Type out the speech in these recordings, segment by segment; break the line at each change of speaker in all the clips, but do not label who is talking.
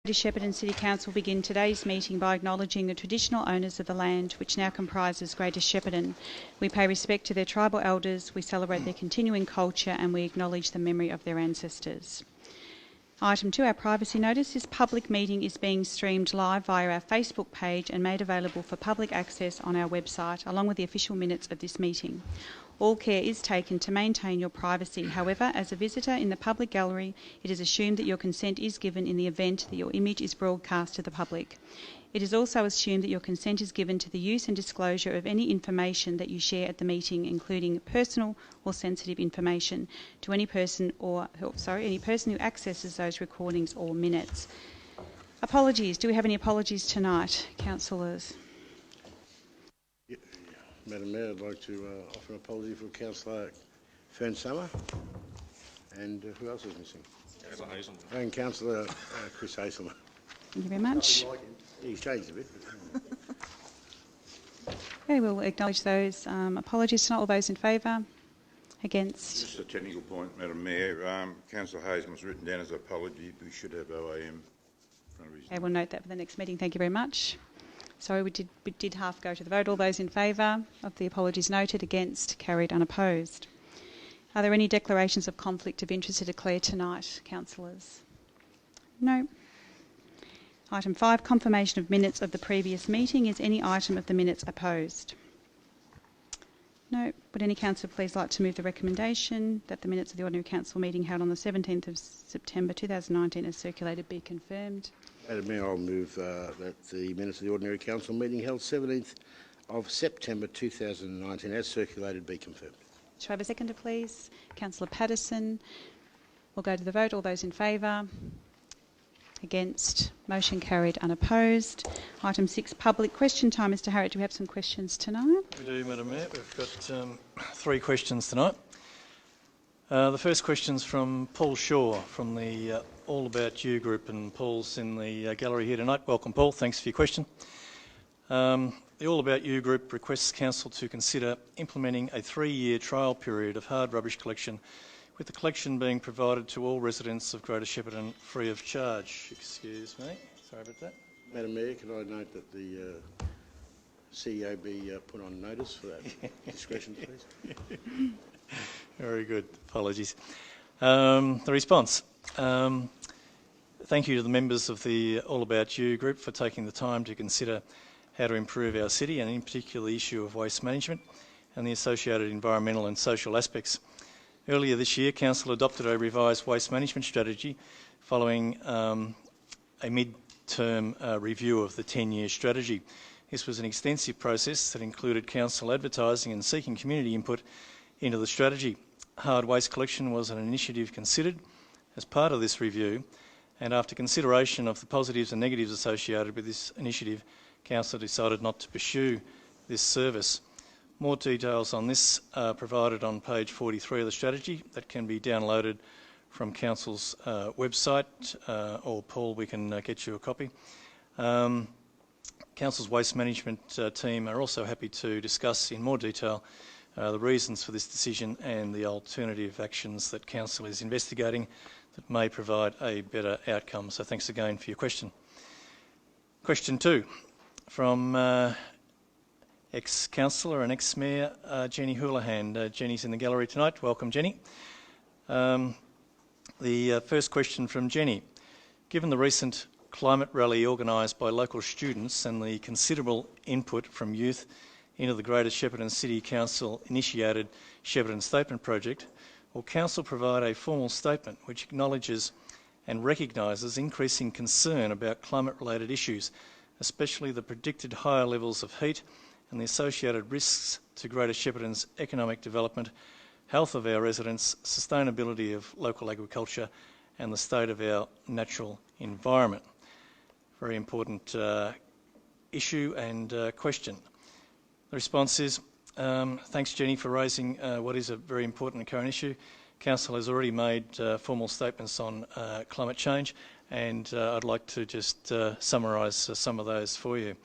Shepparton City Council begin today's meeting by acknowledging the traditional owners of the land which now comprises Greater Shepparton. We pay respect to their tribal elders, we celebrate their continuing culture and we acknowledge the memory of their ancestors. Item 2, our privacy notice. This public meeting is being streamed live via our Facebook page and made available for public access on our website, along with the official minutes of this meeting. All care is taken to maintain your privacy. However, as a visitor in the public gallery, it is assumed that your consent is given in the event that your image is broadcast to the public. It is also assumed that your consent is given to the use and disclosure of any information that you share at the meeting, including personal or sensitive information, to any person who accesses those recordings or minutes. Apologies. Do we have any apologies tonight, councillors?
Madam Mayor, I'd like to offer an apology for Councillor Fern Summer. And who else is missing?
Councillor Hazelman.
And Councillor Chris Hazelman.
Thank you very much.
He's changed a bit.
Okay, we'll acknowledge those apologies tonight. All those in favour? Against?
Just a technical point, Madam Mayor. Councillor Hazelman's written down as an apology. We should have OAM in front of his name.
Okay, we'll note that for the next meeting. Thank you very much. Sorry, we did half go to the vote. All those in favour of the apologies noted, against, carried, unopposed. Are there any declarations of conflict of interest to declare tonight, councillors? No. Item 5, confirmation of minutes of the previous meeting. Is any item of the minutes opposed? No. Would any councillor please like to move the recommendation that the minutes of the ordinary council meeting held on the 17th of September 2019 as circulated be confirmed?
Madam Mayor, I'll move that the minutes of the ordinary council meeting held 17th of September 2019 as circulated be confirmed.
Shall I have a seconder, please? Councillor Patterson. We'll go to the vote. All those in favour? Against? Motion carried, unopposed. Item 6, public question time. Mr Harriott, do we have some questions tonight?
We do, Madam Mayor. We've got 3 questions tonight. The first question's from Paul Shaw from the All About You group, and Paul's in the gallery here tonight. Welcome, Paul. Thanks for your question. The All About You group requests Council to consider implementing a 3-year trial period of hard rubbish collection, with the collection being provided to all residents of Greater Shepparton free of charge. Excuse me. Sorry about that.
Madam Mayor, can I note that the CEO be put on notice for that discretion, please?
Very good. Apologies. The response. Thank you to the members of the All About You group for taking the time to consider how to improve our city, and in particular the issue of waste management and the associated environmental and social aspects. Earlier this year, Council adopted a revised waste management strategy following a mid-term review of the 10-year strategy. This was an extensive process that included Council advertising and seeking community input into the strategy. Hard waste collection was an initiative considered as part of this review, and after consideration of the positives and negatives associated with this initiative, Council decided not to pursue this service. More details on this are provided on page 43 of the strategy that can be downloaded from Council's website, or Paul, we can get you a copy. Council's waste management team are also happy to discuss in more detail the reasons for this decision and the alternative actions that Council is investigating that may provide a better outcome. So thanks again for your question. Question 2 from ex-councillor and ex-mayor Jenny Houlihan. Jenny's in the gallery tonight. Welcome, Jenny. The first question from Jenny. Given the recent climate rally organised by local students and the considerable input from youth into the Greater Shepparton City Council initiated Shepparton Statement Project, will Council provide a formal statement which acknowledges and recognises increasing concern about climate-related issues, especially the predicted higher levels of heat and the associated risks to Greater Shepparton's economic development, health of our residents, sustainability of local agriculture and the state of our natural environment? Very important issue and question. The response is, thanks Jenny for raising what is a very important and current issue. Council has already made formal statements on climate change, and I'd like to just summarise some of those for you.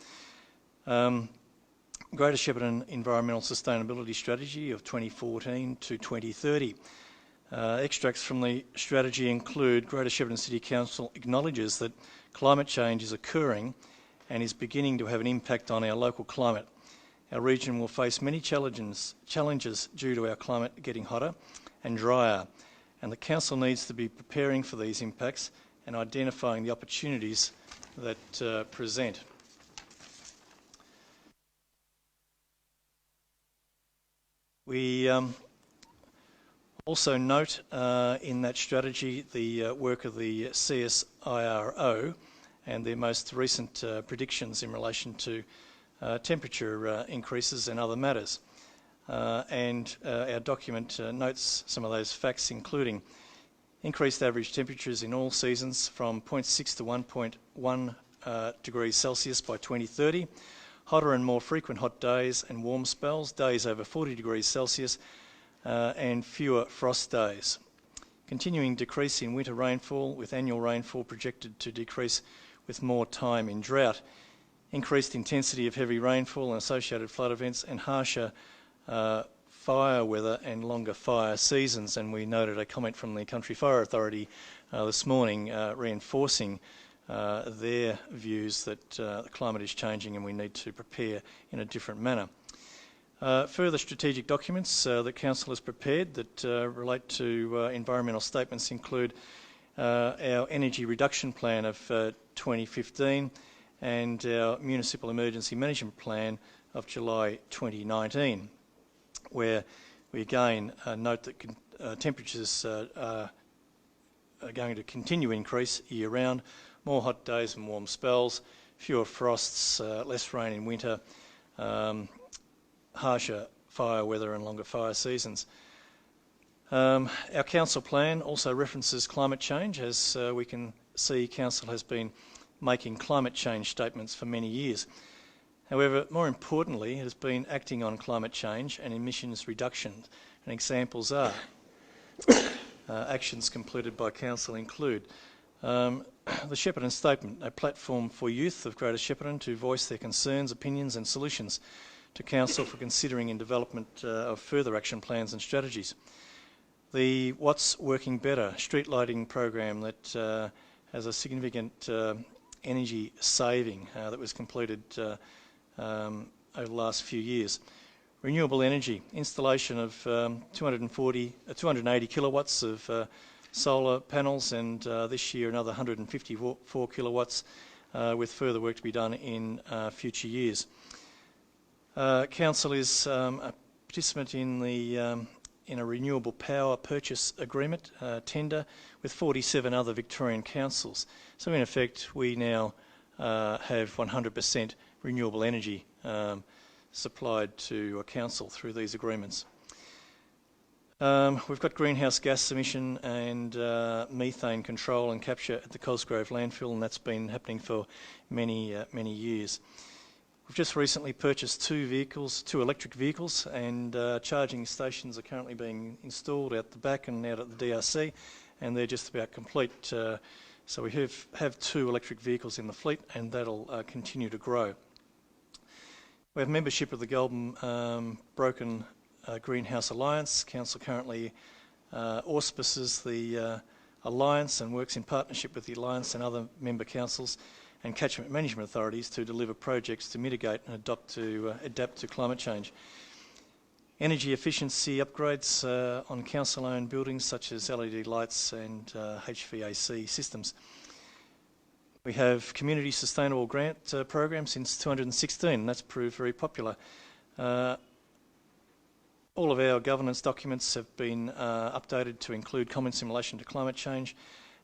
Greater Shepparton Environmental Sustainability Strategy of 2014 to 2030. Extracts from the strategy include Greater Shepparton City Council acknowledges that climate change is occurring and is beginning to have an impact on our local climate. Our region will face many challenges due to our climate getting hotter and drier, and the Council needs to be preparing for these impacts and identifying the opportunities that present. We also note in that strategy the work of the CSIRO and their most recent predictions in relation to temperature increases and other matters. Our document notes some of those facts, including increased average temperatures in all seasons from 0.6 to 1.1 degrees Celsius by 2030, hotter and more frequent hot days and warm spells, days over 40 degrees Celsius, and fewer frost days. Continuing decrease in winter rainfall, with annual rainfall projected to decrease with more time in drought. Increased intensity of heavy rainfall and associated flood events, and harsher fire weather and longer fire seasons. And we noted a comment from the Country Fire Authority this morning reinforcing their views that the climate is changing and we need to prepare in a different manner. Further strategic documents that Council has prepared that relate to environmental statements include our energy reduction plan of 2015 and our municipal emergency management plan of July 2019, where we again note that temperatures are going to continue to increase year-round, more hot days and warm spells, fewer frosts, less rain in winter, harsher fire weather and longer fire seasons. Our Council plan also references climate change. As we can see, Council has been making climate change statements for many years. However, more importantly, it has been acting on climate change and emissions reduction. And examples are actions completed by Council include the Shepparton Statement, a platform for youth of Greater Shepparton to voice their concerns, opinions and solutions to Council for considering in development of further action plans and strategies. The What's Working Better street lighting program that has a significant energy saving that was completed over the last few years. Renewable energy, installation of 280 kilowatts of solar panels, and this year another 154 kilowatts with further work to be done in future years. Council is a participant in a renewable power purchase agreement tender with 47 other Victorian councils. So in effect, we now have 100% renewable energy supplied to a council through these agreements. We've got greenhouse gas emission and methane control and capture at the Cosgrove landfill, and that's been happening for many years. We've just recently purchased two electric vehicles, and charging stations are currently being installed out the back and out at the DRC, and they're just about complete. So we have two electric vehicles in the fleet, and that'll continue to grow. We have membership of the Goulburn Broken Greenhouse Alliance. Council currently auspices the Alliance and works in partnership with the Alliance and other member councils and catchment management authorities to deliver projects to mitigate and adapt to climate change. Energy efficiency upgrades on council-owned buildings such as LED lights and HVAC systems. We have community sustainable grant program since 2016, and that's proved very popular. All of our governance documents have been updated to include comments in relation to climate change,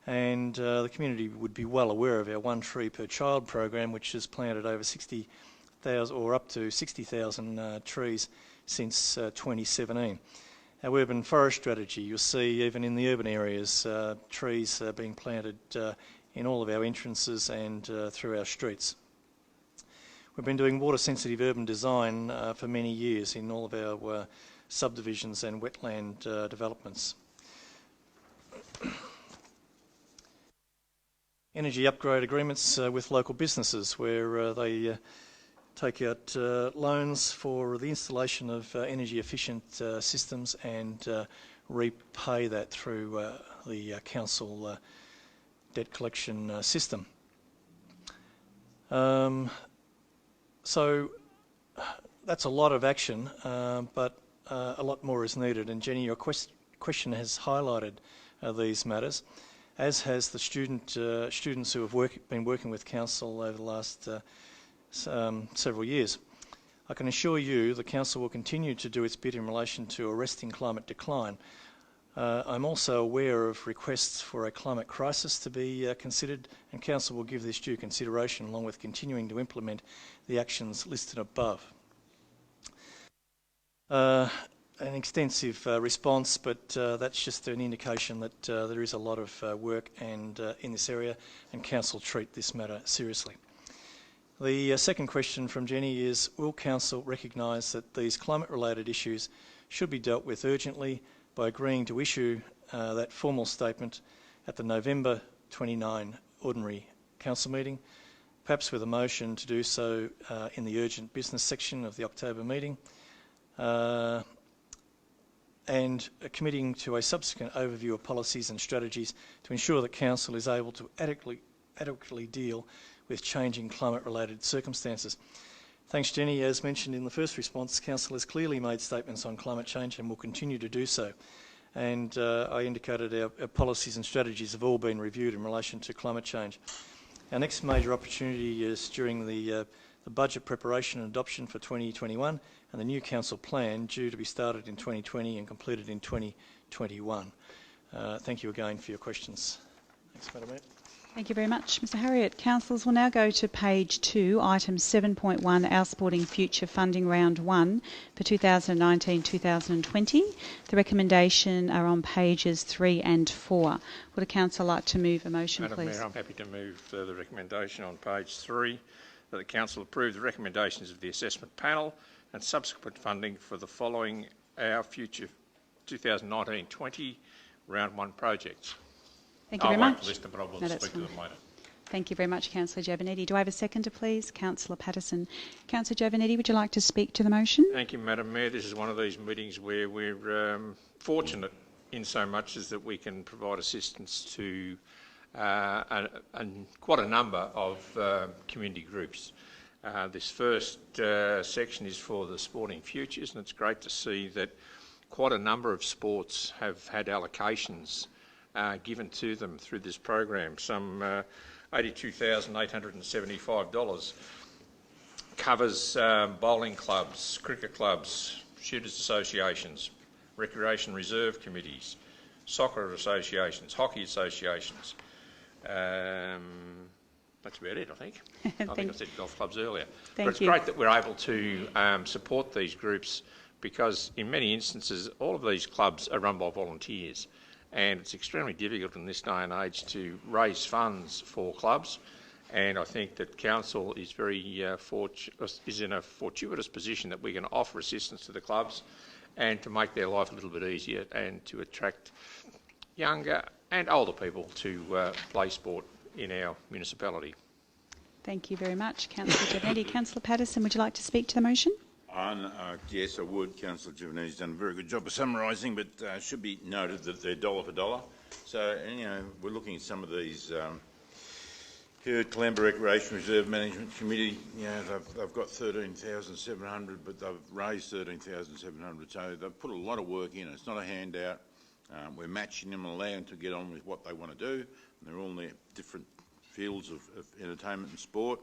and the community would be well aware of our One Tree Per Child program, which has planted over 60,000 or up to 60,000 trees since 2017. Our urban forest strategy, you'll see even in the urban areas, trees being planted in all of our entrances and through our streets. We've been doing water sensitive urban design for many years in all of our subdivisions and wetland developments. Energy upgrade agreements with local businesses where they take out loans for the installation of energy efficient systems and repay that through the council debt collection system. So that's a lot of action, but a lot more is needed. And Jenny, your question has highlighted these matters, as has the students who have been working with Council over the last several years. I can assure you the Council will continue to do its bit in relation to arresting climate decline. I'm also aware of requests for a climate crisis to be considered, and Council will give this due consideration along with continuing to implement the actions listed above. An extensive response, but that's just an indication that there is a lot of work and in this area, and Council treat this matter seriously. The second question from Jenny is, will Council recognise that these climate-related issues should be dealt with urgently by agreeing to issue that formal statement at the November 29 Ordinary Council meeting, perhaps with a motion to do so in the urgent business section of the October meeting, and committing to a subsequent overview of policies and strategies to ensure that Council is able to adequately deal with changing climate-related circumstances. Thanks, Jenny. As mentioned in the first response, Council has clearly made statements on climate change and will continue to do so. And I indicated our policies and strategies have all been reviewed in relation to climate change. Our next major opportunity is during the budget preparation and adoption for 2021 and the new Council plan due to be started in 2020 and completed in 2021. Thank you again for your questions. Thanks, Madam Mayor.
Thank you very much, Mr Harriott. Councillors will now go to page 2, item 7.1, Our Sporting Future Funding Round 1 for 2019-2020. The recommendation are on pages 3 and 4. Would a councillor like to move a motion,
Madam
please?
Mayor, I'm happy to move the recommendation on page 3 that the Council approve the recommendations of the assessment panel and subsequent funding for the following Our Future 2019-20 Round 1 projects.
Thank you very much.
I won't list them, but I will
No, that's
speak to them
fine.
later.
Thank you very much, Councillor Giovannetti. Do I have a seconder, please? Councillor Patterson. Councillor Giovannetti, would you like to speak to the motion?
Thank you, Madam Mayor. This is one of these meetings where we're fortunate in so much as that we can provide assistance to quite a number of community groups. This first section is for the sporting futures, and it's great to see that quite a number of sports have had allocations given to them through this program. Some $82,875 covers bowling clubs, cricket clubs, shooters associations, recreation reserve committees, soccer associations, hockey associations. That's about it, I think. I think I said golf clubs earlier. But it's great that we're able to support these groups, because in many instances all of these clubs are run by volunteers, and it's extremely difficult in this day and age to raise funds for clubs. And I think that Council is is in a fortuitous position that we can offer assistance to the clubs and to make their life a little bit easier and to attract younger and older people to play sport in our municipality.
Thank you very much, Councillor Giovannetti. Councillor Patterson, would you like to speak to the motion?
Yes, I would. Councillor Giovannetti's done a very good job of summarising, but should be noted that they're dollar for dollar. So, we're looking at some of these. Here, Columbia Recreation Reserve Management Committee, they've got 13,700, but they've raised 13,700. So they've put a lot of work in. It's not a handout. We're matching them and allowing them to get on with what they want to do. And they're all in their different fields of entertainment and sport.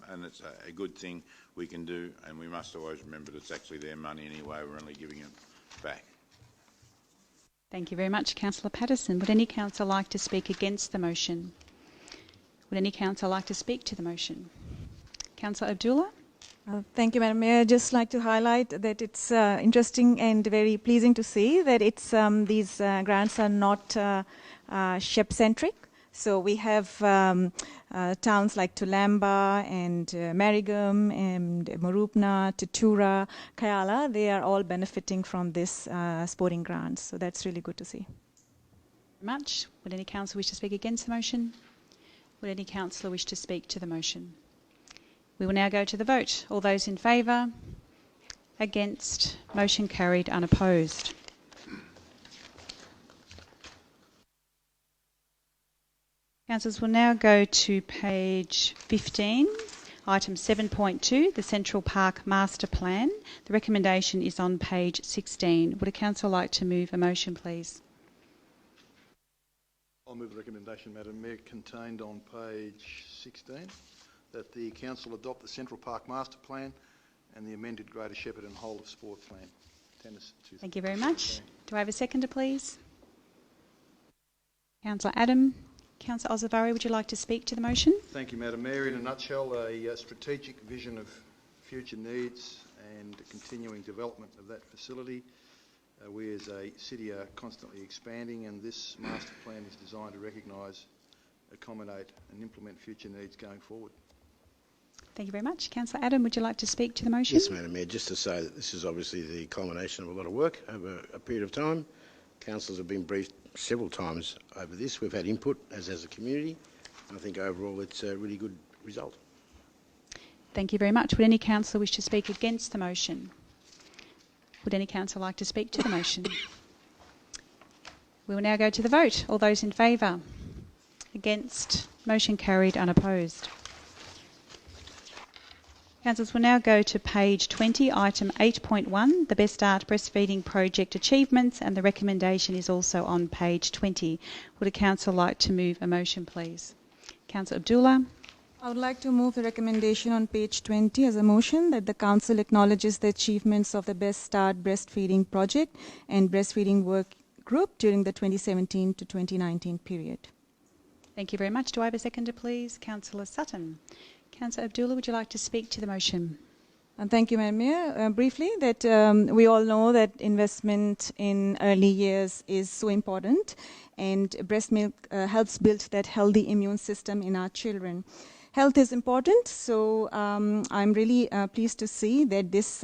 And it's a good thing we can do, and we must always remember that it's actually their money anyway. We're only giving it back.
Thank you very much, Councillor Patterson. Would any councillor like to speak against the motion? Would any councillor like to speak to the motion? Councillor Abdullah?
Thank you, Madam Mayor. I'd just like to highlight that it's interesting and very pleasing to see that these grants are not Shep-centric. So we have towns like Tulamba and Marigam and Mooroopna, Tatura, Kayala. They are all benefiting from this sporting grants. So that's really good to see.
Very much. Would any councillor wish to speak against the motion? Would any councillor wish to speak to the motion? We will now go to the vote. All those in favour? Against? Motion carried, unopposed. Councillors, we'll now go to page 15, item 7.2, the Central Park Master Plan. The recommendation is on page 16. Would a council like to move a motion, please?
I'll move the recommendation, Madam Mayor, contained on page 16, that the council adopt the Central Park Master Plan and the amended Greater Shepparton Whole of Sport Plan.
Thank you very much. Do I have a seconder, please? Councillor Adam. Councillor Ozavari, would you like to speak to the motion?
Thank you, Madam Mayor. In a nutshell, a strategic vision of future needs and continuing development of that facility. We as a city are constantly expanding, and this master plan is designed to recognise, accommodate and implement future needs going forward.
Thank you very much. Councillor Adam, would you like to speak to the motion?
Yes, Madam Mayor. Just to say that this is obviously the culmination of a lot of work over a period of time. Councillors have been briefed several times over this. We've had input as a community. I think overall it's a really good result.
Thank you very much. Would any councillor wish to speak against the motion? Would any councillor like to speak to the motion? We will now go to the vote. All those in favour? Against? Motion carried, unopposed. Councillors, will now go to page 20, item 8.1, the Best Start Breastfeeding Project Achievements, and the recommendation is also on page 20. Would a councillor like to move a motion, please? Councillor Abdullah.
I would like to move the recommendation on page 20 as a motion that the Council acknowledges the achievements of the Best Start Breastfeeding Project and Breastfeeding Work Group during the 2017 to 2019 period.
Thank you very much. Do I have a seconder, please? Councillor Sutton. Councillor Abdullah, would you like to speak to the motion?
Thank you, Madam Mayor. Briefly, that we all know that investment in early years is so important, and breast milk helps build that healthy immune system in our children. Health is important, so I'm really pleased to see that this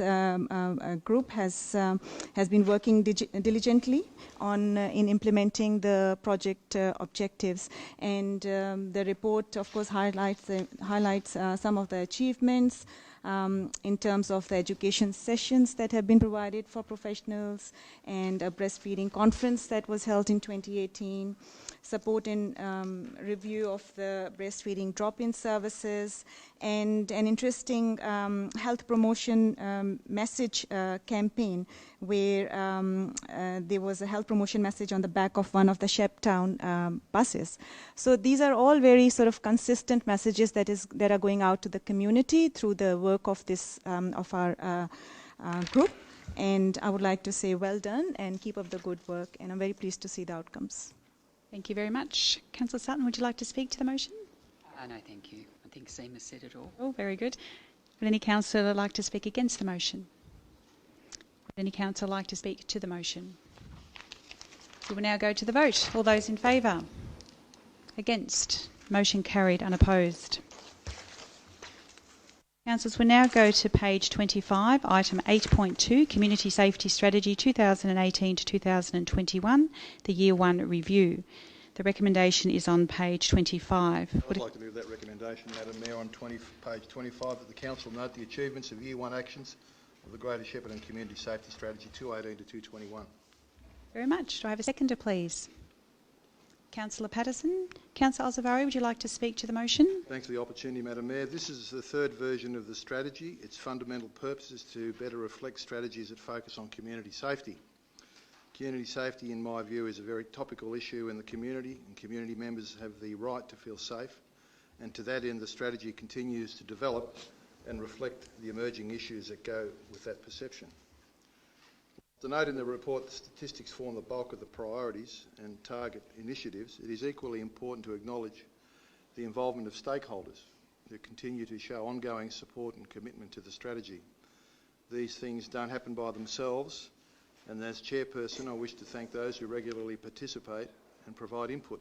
group has been working diligently on in implementing the project objectives, and the report, of course, highlights some of the achievements in terms of the education sessions that have been provided for professionals, and a breastfeeding conference that was held in 2018. Support and review of the breastfeeding drop-in services, and an interesting health promotion message campaign where there was a health promotion message on the back of one of the Shepparton buses. So these are all very sort of consistent messages that are going out to the community through the work of this of our group. And I would like to say well done and keep up the good work, and I'm very pleased to see the outcomes.
Thank you very much. Councillor Sutton, would you like to speak to the motion?
No, thank you. I think Seema said it all.
Oh, very good. Would any councillor like to speak against the motion? Would any councillor like to speak to the motion? We will now go to the vote. All those in favour? Against? Motion carried, unopposed. Councillors, we'll now go to page 25, item 8.2, Community Safety Strategy 2018 to 2021, the Year 1 Review. The recommendation is on page 25.
I'd like to move that recommendation, Madam Mayor, on page 25, that the Council note the achievements of Year 1 actions of the Greater Shepparton Community Safety Strategy 218 to 221.
Very much. Do I have a seconder, please? Councillor Patterson. Councillor Ozavari, would you like to speak to the motion?
Thanks for the opportunity, Madam Mayor. This is the third version of the strategy. Its fundamental purpose is to better reflect strategies that focus on community safety. Community safety, in my view, is a very topical issue in the community, and community members have the right to feel safe. And to that end, the strategy continues to develop and reflect the emerging issues that go with that perception. To note in the report, the statistics form the bulk of the priorities and target initiatives. It is equally important to acknowledge the involvement of stakeholders who continue to show ongoing support and commitment to the strategy. These things don't happen by themselves, and as chairperson, I wish to thank those who regularly participate and provide input.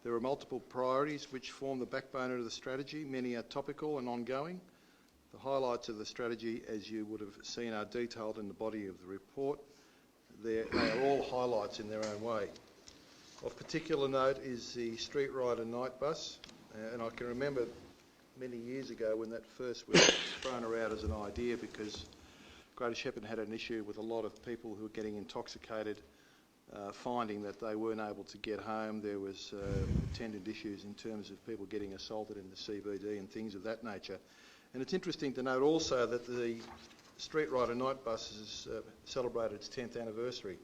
There are multiple priorities which form the backbone of the strategy. Many are topical and ongoing. The highlights of the strategy, as you would have seen, are detailed in the body of the report. They are all highlights in their own way. Of particular note is the Street Rider Night Bus, and I can remember many years ago when that first was thrown around as an idea, because Greater Shepparton had an issue with a lot of people who were getting intoxicated finding that they weren't able to get home. There was attendant issues in terms of people getting assaulted in the CBD and things of that nature. And it's interesting to note also that the Street Rider Night Bus has celebrated its 10th anniversary.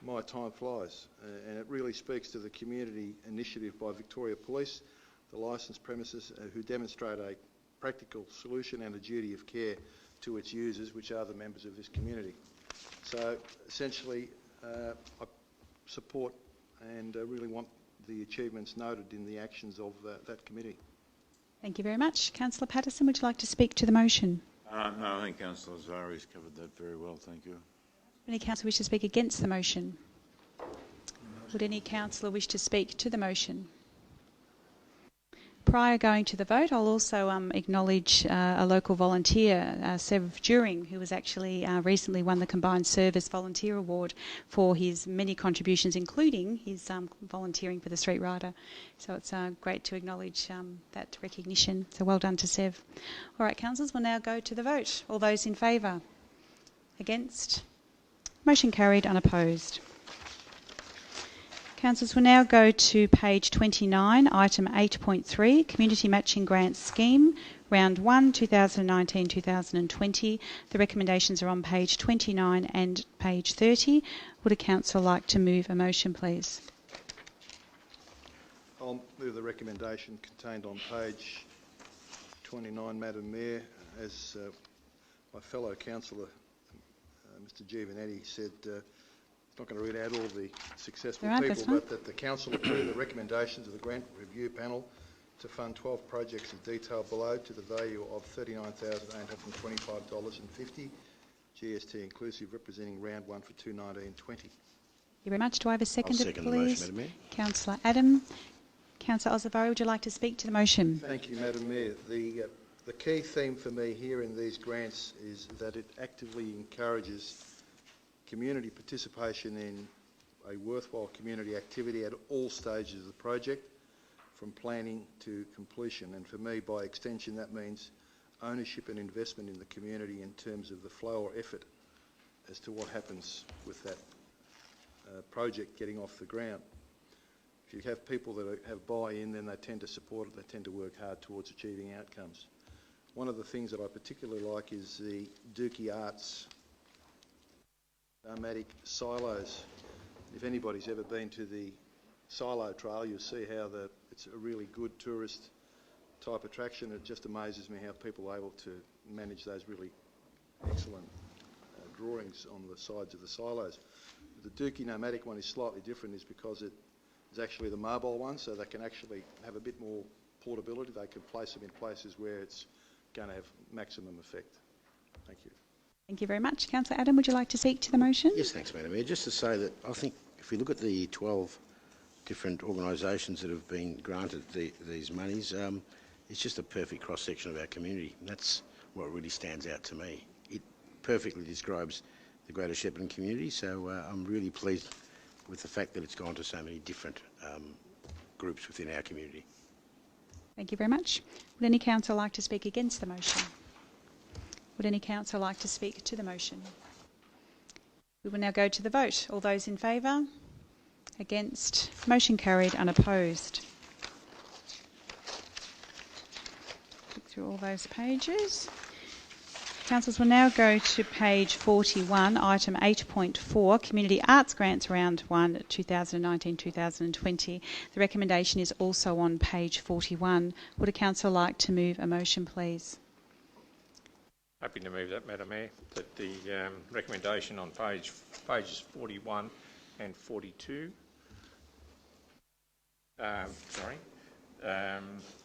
My time flies, and it really speaks to the community initiative by Victoria Police, the licensed premises, who demonstrate a practical solution and a duty of care to its users, which are the members of this community. So essentially, I support and really want the achievements noted in the actions of that committee.
Thank you very much. Councillor Patterson, would you like to speak to the motion?
No, I think Councillor Zari's covered that very well, thank you.
Any councillor wish to speak against the motion? Would any councillor wish to speak to the motion? Prior going to the vote, I'll also acknowledge a local volunteer, Sev During, who was actually recently won the Combined Service Volunteer Award for his many contributions, including his volunteering for the Street Rider. So it's great to acknowledge that recognition. So well done to Sev. All right, councillors, we'll now go to the vote. All those in favour? Against? Motion carried, unopposed. Councillors, we'll now go to page 29, item 8.3, Community Matching Grants Scheme, Round 1, 2019-2020. The recommendations are on page 29 and page 30. Would a councillor like to move a motion, please?
I'll move the recommendation contained on page 29, Madam Mayor. As my fellow councillor, Mr Giovanetti, said, I'm not going to read out all the successful people, but that the Council approve the recommendations of the Grant Review Panel to fund 12 projects as detailed below to the value of $39,825.50, GST inclusive, representing round 1 for 2019-20.
Thank you very much. Do I have a seconder,
I'll second
please?
the motion, Madam Mayor.
Councillor Adam. Councillor Ozavari, would you like to speak to the motion?
Thank you, Madam Mayor. The key theme for me here in these grants is that it actively encourages community participation in a worthwhile community activity at all stages of the project, from planning to completion. And for me, by extension, that means ownership and investment in the community in terms of the flow or effort as to what happens with that project getting off the ground. If you have people that have buy-in, then they tend to support it, they tend to work hard towards achieving outcomes. One of the things that I particularly like is the Dookie Arts nomadic silos. If anybody's ever been to the silo trail, you'll see how it's a really good tourist type attraction. It just amazes me how people are able to manage those really excellent drawings on the sides of the silos. The Dookie nomadic one is slightly different, is because it is actually the mobile one, so they can actually have a bit more portability. They can place them in places where it's going to have maximum effect. Thank you.
Thank you very much. Councillor Adam, would you like to speak to the motion?
Yes, thanks, Madam Mayor. Just to say that I think if we look at the 12 different organisations that have been granted these monies, it's just a perfect cross-section of our community. And that's what really stands out to me. It perfectly describes the Greater Shepparton community, so I'm really pleased with the fact that it's gone to so many different groups within our community.
Thank you very much. Would any councillor like to speak against the motion? Would any councillor like to speak to the motion? We will now go to the vote. All those in favour? Against? Motion carried, unopposed. Look through all those pages. Councillors will now go to page 41, item 8.4, Community Arts Grants Round 1, 2019-2020. The recommendation is also on page 41. Would a councillor like to move a motion, please?
Happy to move that, Madam Mayor, that the recommendation on pages 41 and 42.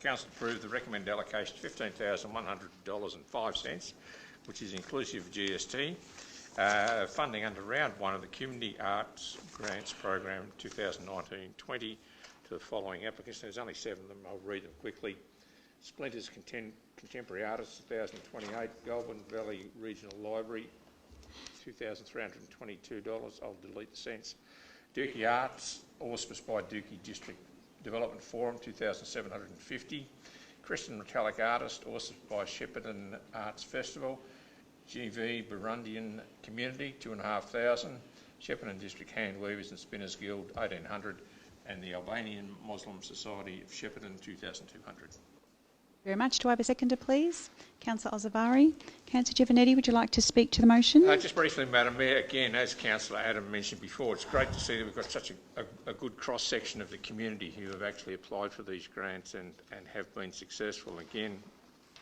Council approve the recommended allocation of $15,100.05, which is inclusive of GST, funding under round 1 of the Community Arts Grants Program 2019-20 to the following applicants. There's only 7 of them. I'll read them quickly. Splinters Contemporary Artists, 2028. Goulburn Valley Regional Library, $2,322. I'll delete the cents. Dookie Arts, auspiced by Dookie District Development Forum, $2,750. Christian Metallic Artist, auspiced by Shepparton Arts Festival. GV Burundian Community, $2,500. Shepparton District Hand Weavers and Spinners Guild 1800, and the Albanian Muslim Society of Shepparton 2200.
Very much. Do I have a seconder, please? Councillor Ozavari. Councillor Giovanetti, would you like to speak to the motion?
Just briefly, Madam Mayor, again, as Councillor Adam mentioned before, it's great to see that we've got such a good cross-section of the community who have actually applied for these grants and have been successful. Again,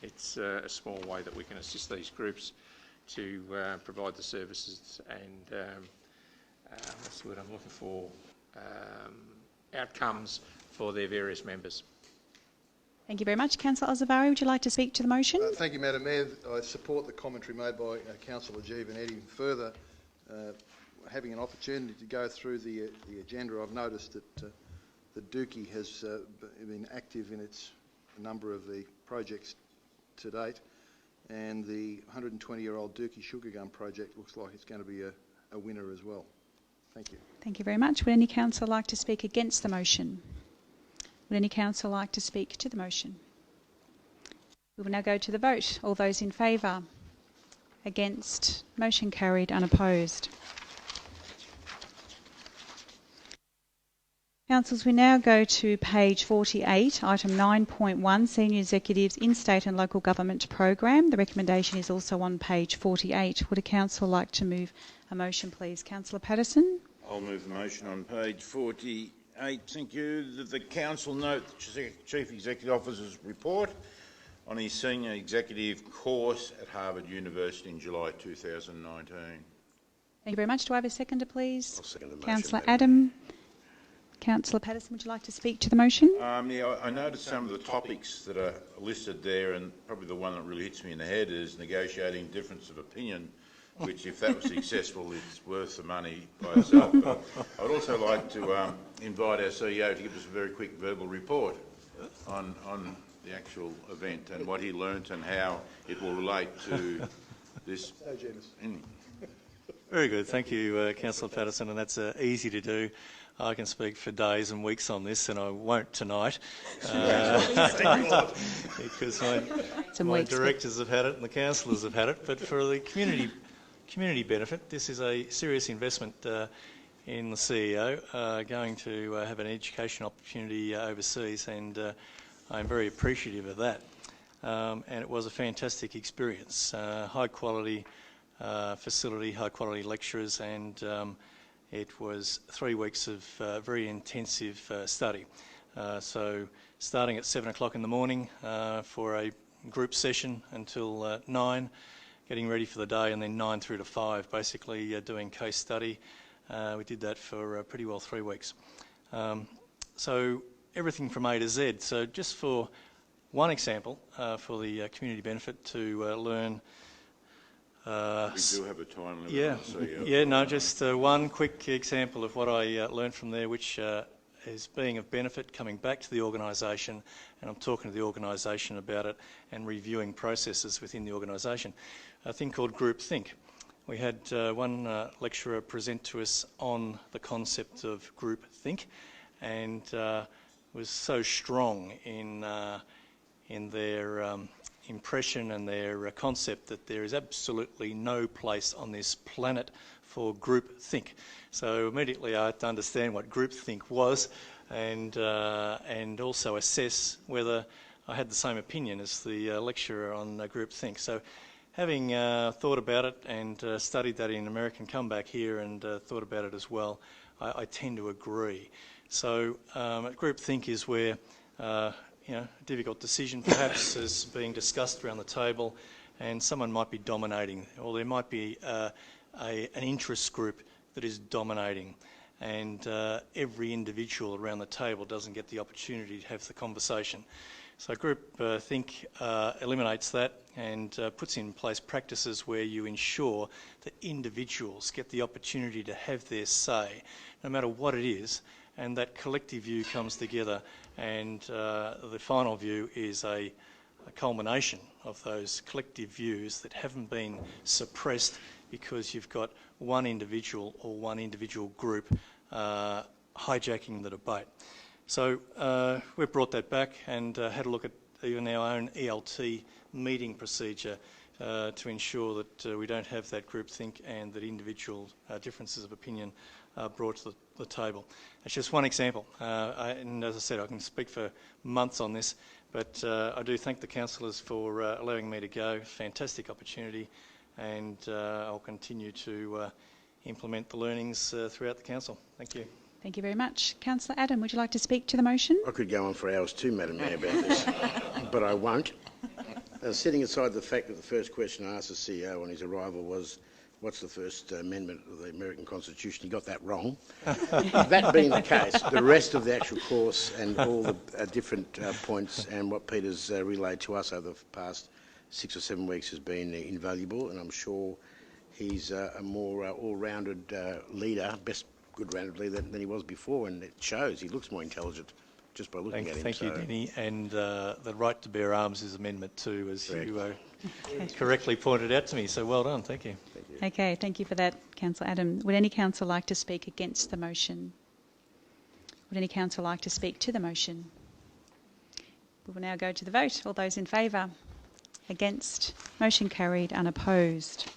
it's a small way that we can assist these groups to provide the services and, what's the word I'm looking for, outcomes for their various members.
Thank you very much. Councillor Ozavari, would you like to speak to the motion?
Thank you, Madam Mayor. I support the commentary made by Councillor Giovanetti. Further, having an opportunity to go through the agenda, I've noticed that the Dookie has been active in a number of the projects to date, and the 120-year-old Dookie Sugar Gum project looks like it's going to be a winner as well. Thank you.
Thank you very much. Would any councillor like to speak against the motion? Would any councillor like to speak to the motion? We will now go to the vote. All those in favour? Against? Motion carried, unopposed. Councillors, we now go to page 48, item 9.1, Senior Executives in State and Local Government Program. The recommendation is also on page 48. Would a councillor like to move a motion, please? Councillor Patterson.
I'll move the motion on page 48. Thank you. That the Council note the Chief Executive Officer's report on his Senior Executive course at Harvard University in July 2019.
Thank you very much. Do I have a seconder, please?
I'll second the motion.
Councillor Adam. Councillor Patterson, would you like to speak to the motion?
Yeah, I noticed some of the topics that are listed there, and probably the one that really hits me in the head is negotiating difference of opinion, which, if that was successful, it's worth the money by itself. But I would also like to invite our CEO to give us a very quick verbal report on the actual event and what he learnt and how it will relate to this.
So generous.
Very good. Thank you, Councillor Patterson, and that's easy to do. I can speak for days and weeks on this, and I won't tonight because my directors have had it and the councillors have had it. But for the community benefit, this is a serious investment in the CEO going to have an education opportunity overseas, and I'm very appreciative of that. And it was a fantastic experience. High quality facility, high quality lecturers, and it was 3 weeks of very intensive study. So starting at 7 o'clock in the morning for a group session until 9, getting ready for the day, and then 9 through to 5, basically doing case study. We did that for pretty well 3 weeks. So everything from A to Z. So just for one example, for the community benefit to learn.
We do have a time limit.
Just one quick example of what I learned from there, which is being of benefit, coming back to the organisation, and I'm talking to the organisation about it and reviewing processes within the organisation. A thing called Group Think. We had one lecturer present to us on the concept of Group Think, and was so strong in their impression and their concept that there is absolutely no place on this planet for group think. So immediately I had to understand what group think was, and also assess whether I had the same opinion as the lecturer on group think. So having thought about it and studied that in America and come back here and thought about it as well, I tend to agree. So group think is where a difficult decision perhaps is being discussed around the table, and someone might be dominating, or there might be an interest group that is dominating, and every individual around the table doesn't get the opportunity to have the conversation. So Group Think eliminates that and puts in place practices where you ensure that individuals get the opportunity to have their say, no matter what it is, and that collective view comes together, and the final view is a culmination of those collective views that haven't been suppressed because you've got one individual or one individual group hijacking the debate. So we've brought that back and had a look at even our own ELT meeting procedure to ensure that we don't have that groupthink and that individual differences of opinion are brought to the table. It's just one example, and as I said, I can speak for months on this, but I do thank the councillors for allowing me to go. Fantastic opportunity, and I'll continue to implement the learnings throughout the council. Thank you.
Thank you very much. Councillor Adam, would you like to speak to the motion?
I could go on for hours too, Madam Mayor, about this, but I won't. Setting aside the fact that the first question I asked the CEO on his arrival was, what's the First Amendment of the American Constitution? He got that wrong. That being the case, the rest of the actual course and all the different points and what Peter's relayed to us over the past 6 or 7 weeks has been invaluable, and I'm sure he's a more all-rounded leader, good-rounded leader than he was before, and it shows. He looks more intelligent just by looking at him.
Thank you, Denny. And the right to bear arms is Amendment 2, as
Correct.
you correctly pointed out to me. So well done. Thank you.
Okay, thank you for that, Councillor Adam. Would any councillor like to speak against the motion? Would any councillor like to speak to the motion? We will now go to the vote. All those in favour? Against? Motion carried, unopposed.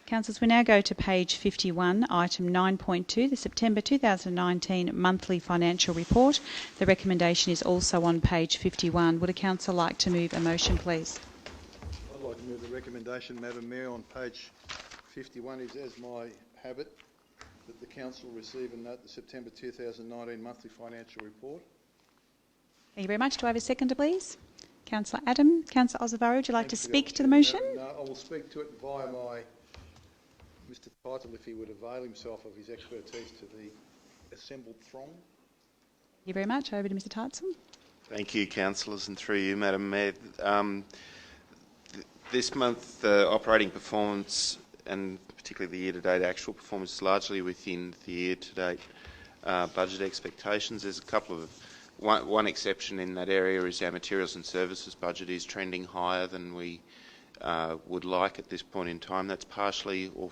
Councillors, we now go to page 51, item 9.2, the September 2019 monthly financial report. The recommendation is also on page 51. Would a councillor like to move a motion, please?
I'd like to move the recommendation, Madam Mayor, on page 51 is, as my habit, that the council receive and note the September 2019 monthly financial report.
Thank you very much. Do I have a seconder, please? Councillor Adam. Councillor Ozavarro, would you like to speak to the motion?
No, I will speak to it via my Mr. Title, if he would avail himself of his expertise to the assembled throng.
Thank you very much. Over to Mr. Tytzel.
Thank you, councillors, and through you, Madam Mayor. This month, the operating performance and particularly the year-to-date actual performance is largely within the year-to-date budget expectations. There's a couple of one exception in that area is our materials and services budget is trending higher than we would like at this point in time. That's partially or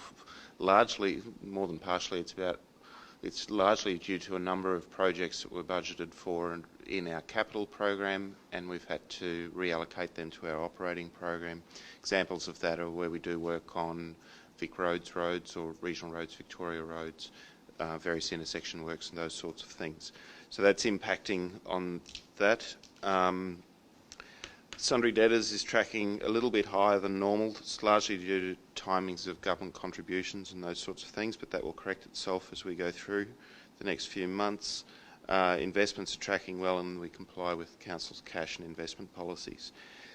largely, more than partially, it's largely due to a number of projects that were budgeted for in our capital program, and we've had to reallocate them to our operating program. Examples of that are where we do work on Vic roads or regional roads, Victoria roads, various intersection works and those sorts of things. So that's impacting on that. Sundry debtors is tracking a little bit higher than normal. It's largely due to timings of government contributions and those sorts of things, but that will correct itself as we go through the next few months. Investments are tracking well and we comply with Council's cash and investment policies.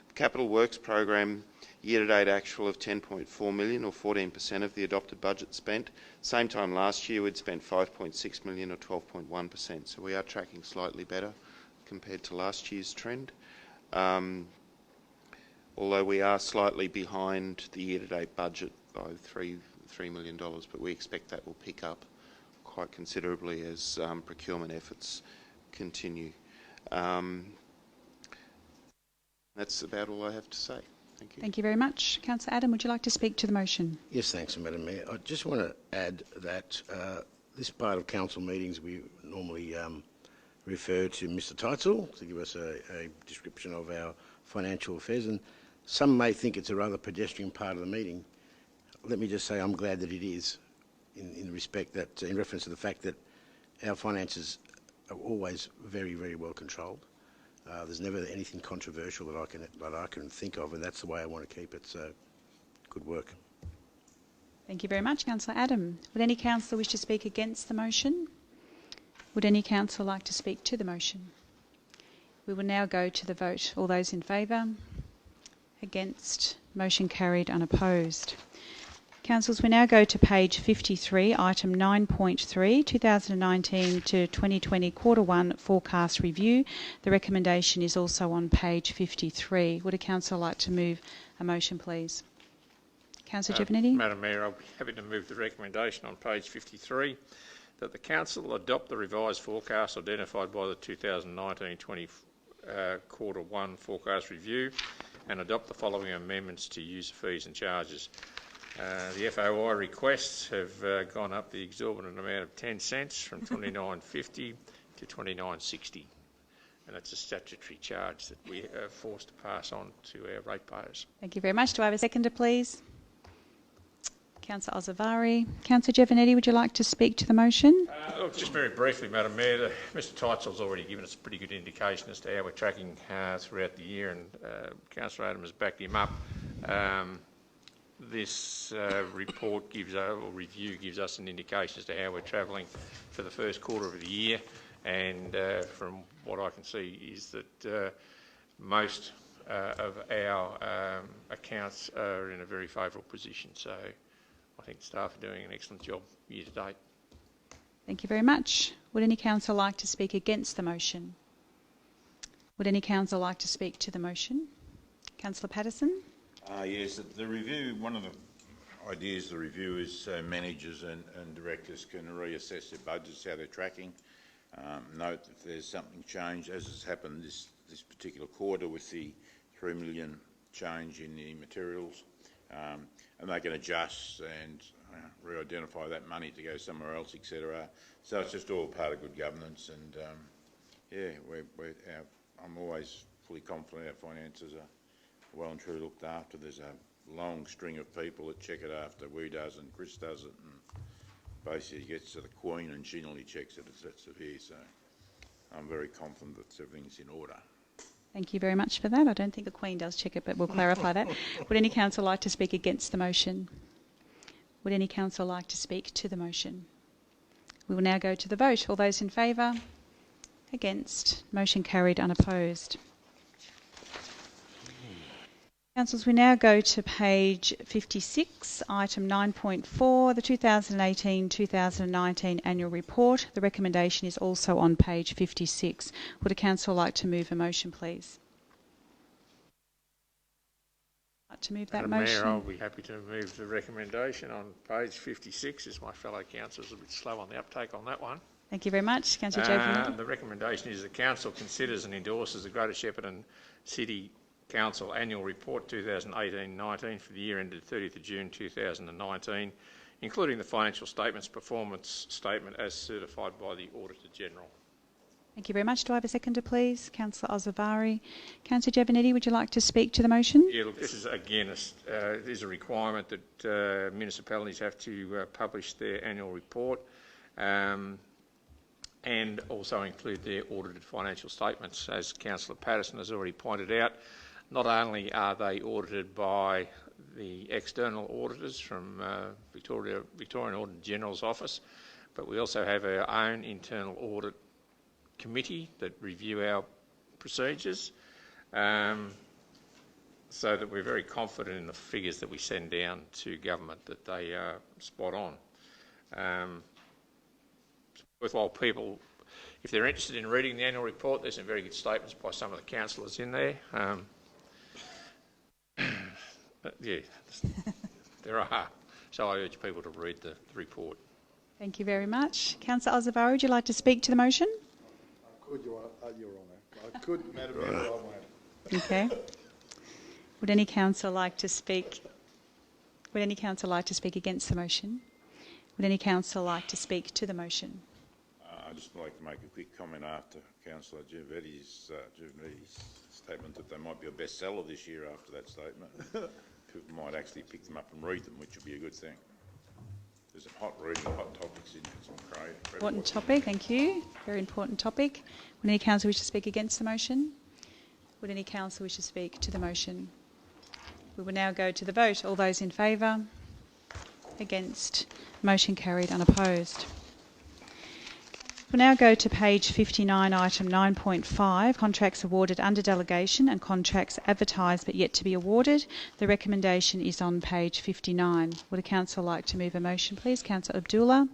The Capital Works program, year-to-date actual of 10.4 million or 14% of the adopted budget spent. Same time last year we'd spent 5.6 million or 12.1%, so we are tracking slightly better compared to last year's trend. Although we are slightly behind the year-to-date budget by $3 million, but we expect that will pick up quite considerably as procurement efforts continue. That's about all I have to say. Thank you.
Thank you very much. Councillor Adam, would you like to speak to the motion?
Yes, thanks, Madam Mayor. I just want to add that this part of council meetings we normally refer to Mr. Teitzel to give us a description of our financial affairs, and some may think it's a rather pedestrian part of the meeting. Let me just say I'm glad that it is, in respect that, in reference to the fact that our finances are always very, very well controlled. There's never anything controversial that I can think of, and that's the way I want to keep it. So, good work.
Thank you very much, Councillor Adam. Would any councillor wish to speak against the motion? Would any councillor like to speak to the motion? We will now go to the vote. All those in favour? Against? Motion carried, unopposed. Councillors, we now go to page 53, item 9.3, 2019 to 2020 Quarter 1 Forecast Review. The recommendation is also on page 53. Would a councillor like to move a motion, please? Councillor Giovannetti.
Madam Mayor, I'll be happy to move the recommendation on page 53 that the Council adopt the revised forecast identified by the 2019-20 Quarter 1 Forecast Review and adopt the following amendments to user fees and charges. The FOI requests have gone up the exorbitant amount of 10 cents from $29.50 to $29.60. and it's a statutory charge that we are forced to pass on to our ratepayers.
Thank you very much. Do I have a seconder, please? Councillor Ozavari. Councillor Giovanetti, would you like to speak to the motion?
Look, just very briefly, Madam Mayor, Mr Teitzel's already given us a pretty good indication as to how we're tracking throughout the year, and Councillor Adam has backed him up. This report review gives us an indication as to how we're travelling for the first quarter of the year, and from what I can see is that most of our accounts are in a very favourable position. So I think staff are doing an excellent job year to date.
Thank you very much. Would any councillor like to speak against the motion? Would any councillor like to speak to the motion? Councillor Patterson?
Yes, the review, one of the ideas of the review is so managers and directors can reassess their budgets, how they're tracking. Note if there's something changed, as has happened this particular quarter with the 3 million change in the materials, and they can adjust and re-identify that money to go somewhere else, etc. So it's just all part of good governance, and I'm always fully confident our finances are well and truly looked after. There's a long string of people that check it after we does, and Chris does it, and basically it gets to the Queen and she normally checks it, etc. here. So I'm very confident that everything's in order.
Thank you very much for that. I don't think the Queen does check it, but we'll clarify that. Would any councillor like to speak against the motion? Would any councillor like to speak to the motion? We will now go to the vote. All those in favour? Against? Motion carried, unopposed. Councillors, we now go to page 56, item 9.4, the 2018-2019 annual report. The recommendation is also on page 56. Would a councillor like to move a motion, please? Like to move that motion?
Mayor, I'll be happy to move the recommendation on page 56, as my fellow councillors are a bit slow on the uptake on that one.
Thank you very much. Councillor Joe.
The recommendation is the council considers and endorses the Greater Shepparton City Council Annual Report 2018-19 for the year ended 30th of June 2019, including the financial statements, performance statement as certified by the Auditor General.
Thank you very much. Do I have a seconder, please? Councillor Ozavari. Councillor Giovanetti, would you like to speak to the motion?
Yeah, look, this is again it is a requirement that municipalities have to publish their annual report and also include their audited financial statements. As Councillor Patterson has already pointed out, not only are they audited by the external auditors from Victorian Auditor General's office, but we also have our own internal audit committee that review our procedures, so that we're very confident in the figures that we send down to government that they are spot on. Worthwhile people, if they're interested in reading the annual report, there's some very good statements by some of the councillors in there. Yeah, there are. So I urge people to read the report.
Thank you very much. Councillor Ozavari, would you like to speak to the motion?
I could, Your Honour. I could, Madam Mayor, but I won't.
Okay. Would any councillor like to speak? Would any councillor like to speak against the motion? Would any councillor like to speak to the motion?
I'd just like to make a quick comment after Councillor Giovanetti's statement that they might be a bestseller this year after that statement. People might actually pick them up and read them, which would be a good thing. There's a hot reading, hot topics in it. It's great.
Important topic, thank you. Very important topic. Would any councillor wish to speak against the motion? Would any councillor wish to speak to the motion? We will now go to the vote. All those in favour? Against? Motion carried, unopposed. We'll now go to page 59, item 9.5, contracts awarded under delegation and contracts advertised but yet to be awarded. The recommendation is on page 59. Would a councillor like to move a motion, please? Councillor Abdullah.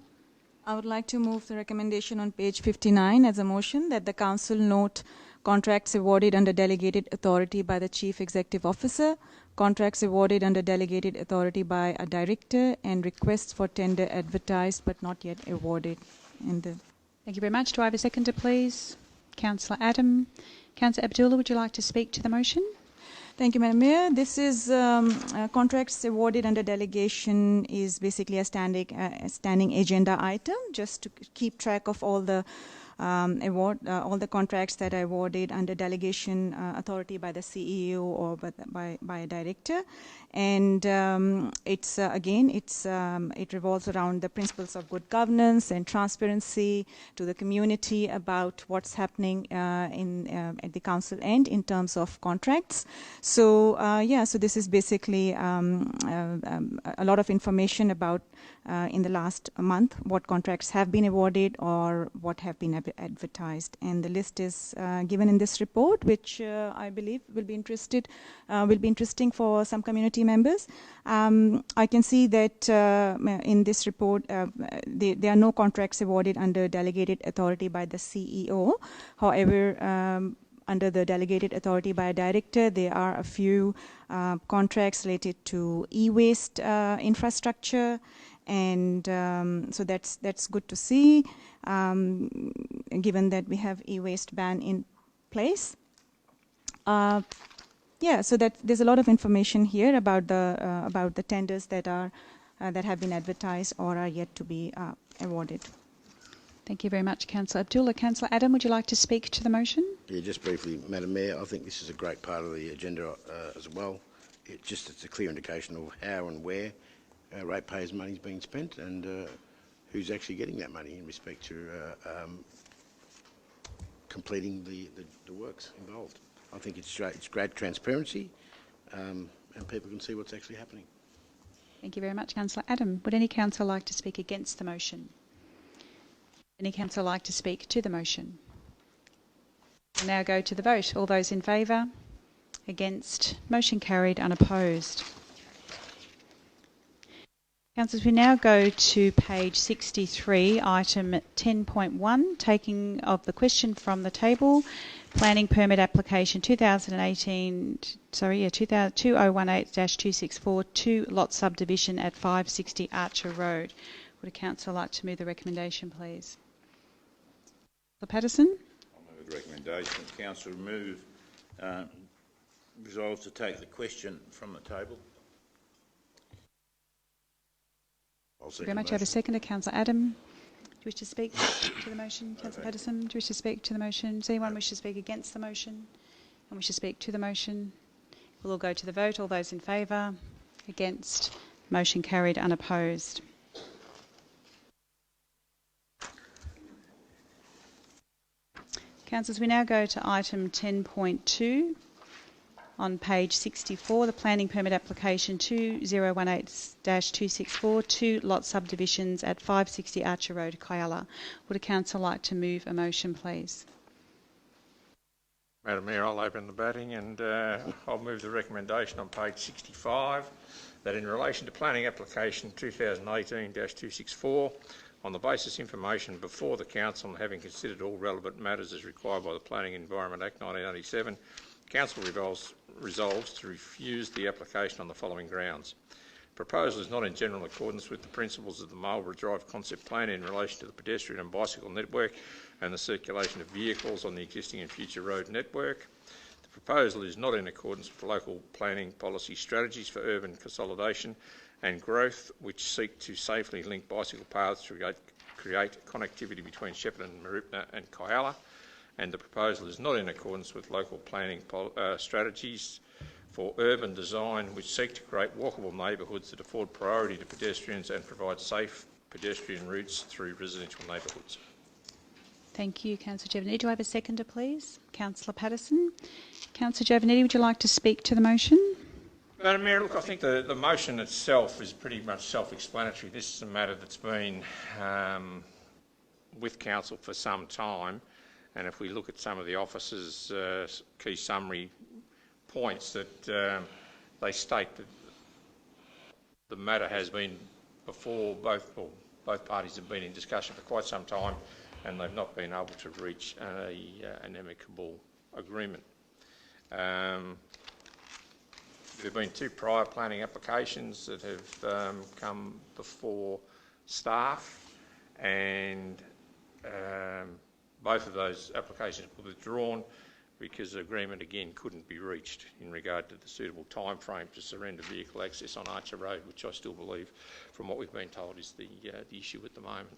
I would like to move the recommendation on page 59 as a motion that the council note contracts awarded under delegated authority by the Chief Executive Officer, contracts awarded under delegated authority by a director, and requests for tender advertised but not yet awarded.
Thank you very much. Do I have a seconder, please? Councillor Adam. Councillor Abdullah, would you like to speak to the motion?
Thank you, Madam Mayor. This is contracts awarded under delegation is basically a standing agenda item, just to keep track of all the all the contracts that are awarded under delegation authority by the CEO or by a director. And it revolves around the principles of good governance and transparency to the community about what's happening at the council end in terms of contracts. So so this is basically a lot of information about in the last month what contracts have been awarded or what have been advertised, and the list is given in this report, which I believe will be interesting for some community members. I can see that in this report there are no contracts awarded under delegated authority by the CEO. However, under the delegated authority by a director, there are a few contracts related to e-waste infrastructure, and so that's good to see, given that we have e-waste ban in place. So that there's a lot of information here about the tenders that have been advertised or are yet to be awarded.
Thank you very much, Councillor Abdullah. Councillor Adam, would you like to speak to the motion?
Yeah, just briefly, Madam Mayor, I think this is a great part of the agenda as well. It's a clear indication of how and where ratepayers' money is being spent and who's actually getting that money in respect to completing the works involved. I think it's great transparency and people can see what's actually happening.
Thank you very much, Councillor Adam. Would any councillor like to speak against the motion? Any councillor like to speak to the motion? We'll now go to the vote. All those in favour? Against? Motion carried, unopposed. Councillors, we now go to page 63, item 10.1, taking of the question from the table. Planning permit application 2018-2018-2 lot subdivision at 560 Archer Road. Would a councillor like to move the recommendation, please? Councillor Patterson?
I'll move the recommendation. The council resolves to take the question from the table.
Thank you very much. I have a seconder. Councillor Adam, do you wish to speak to the motion? Councillor Patterson, do you wish to speak to the motion? Does anyone wish to speak against the motion and wish to speak to the motion? We'll all go to the vote. All those in favour? Against? Motion carried, unopposed. Councillors, we now go to item 10.2 on page 64, the planning permit application 2018-264, 2 lot subdivisions at 560 Archer Road, Kyalla. Would a councillor like to move a motion, please?
Madam Mayor, I'll open the batting and I'll move the recommendation on page 65 that in relation to planning application 2018-264, on the basis information before the council and having considered all relevant matters as required by the Planning and Environment Act 1987, council resolves to refuse the application on the following grounds. Proposal is not in general accordance with the principles of the Marlborough Drive Concept Plan in relation to the pedestrian and bicycle network and the circulation of vehicles on the existing and future road network. The proposal is not in accordance with local planning policy strategies for urban consolidation and growth, which seek to safely link bicycle paths to create connectivity between Shepparton, Maribna and Kyalla. And the proposal is not in accordance with local planning strategies for urban design, which seek to create walkable neighbourhoods that afford priority to pedestrians and provide safe pedestrian routes through residential neighbourhoods.
Thank you, Councillor Giovannitti. Do I have a seconder, please? Councillor Patterson. Councillor Giovannitti, would you like to speak to the motion?
Madam Mayor, look, I think the motion itself is pretty much self-explanatory. This is a matter that's been with council for some time, and if we look at some of the officers' key summary points, that they state that the matter has been before both parties have been in discussion for quite some time, and they've not been able to reach an amicable agreement. There have been 2 prior planning applications that have come before staff, and both of those applications were withdrawn because agreement again couldn't be reached in regard to the suitable time frame to surrender vehicle access on Archer Road, which I still believe, from what we've been told, is the issue at the moment.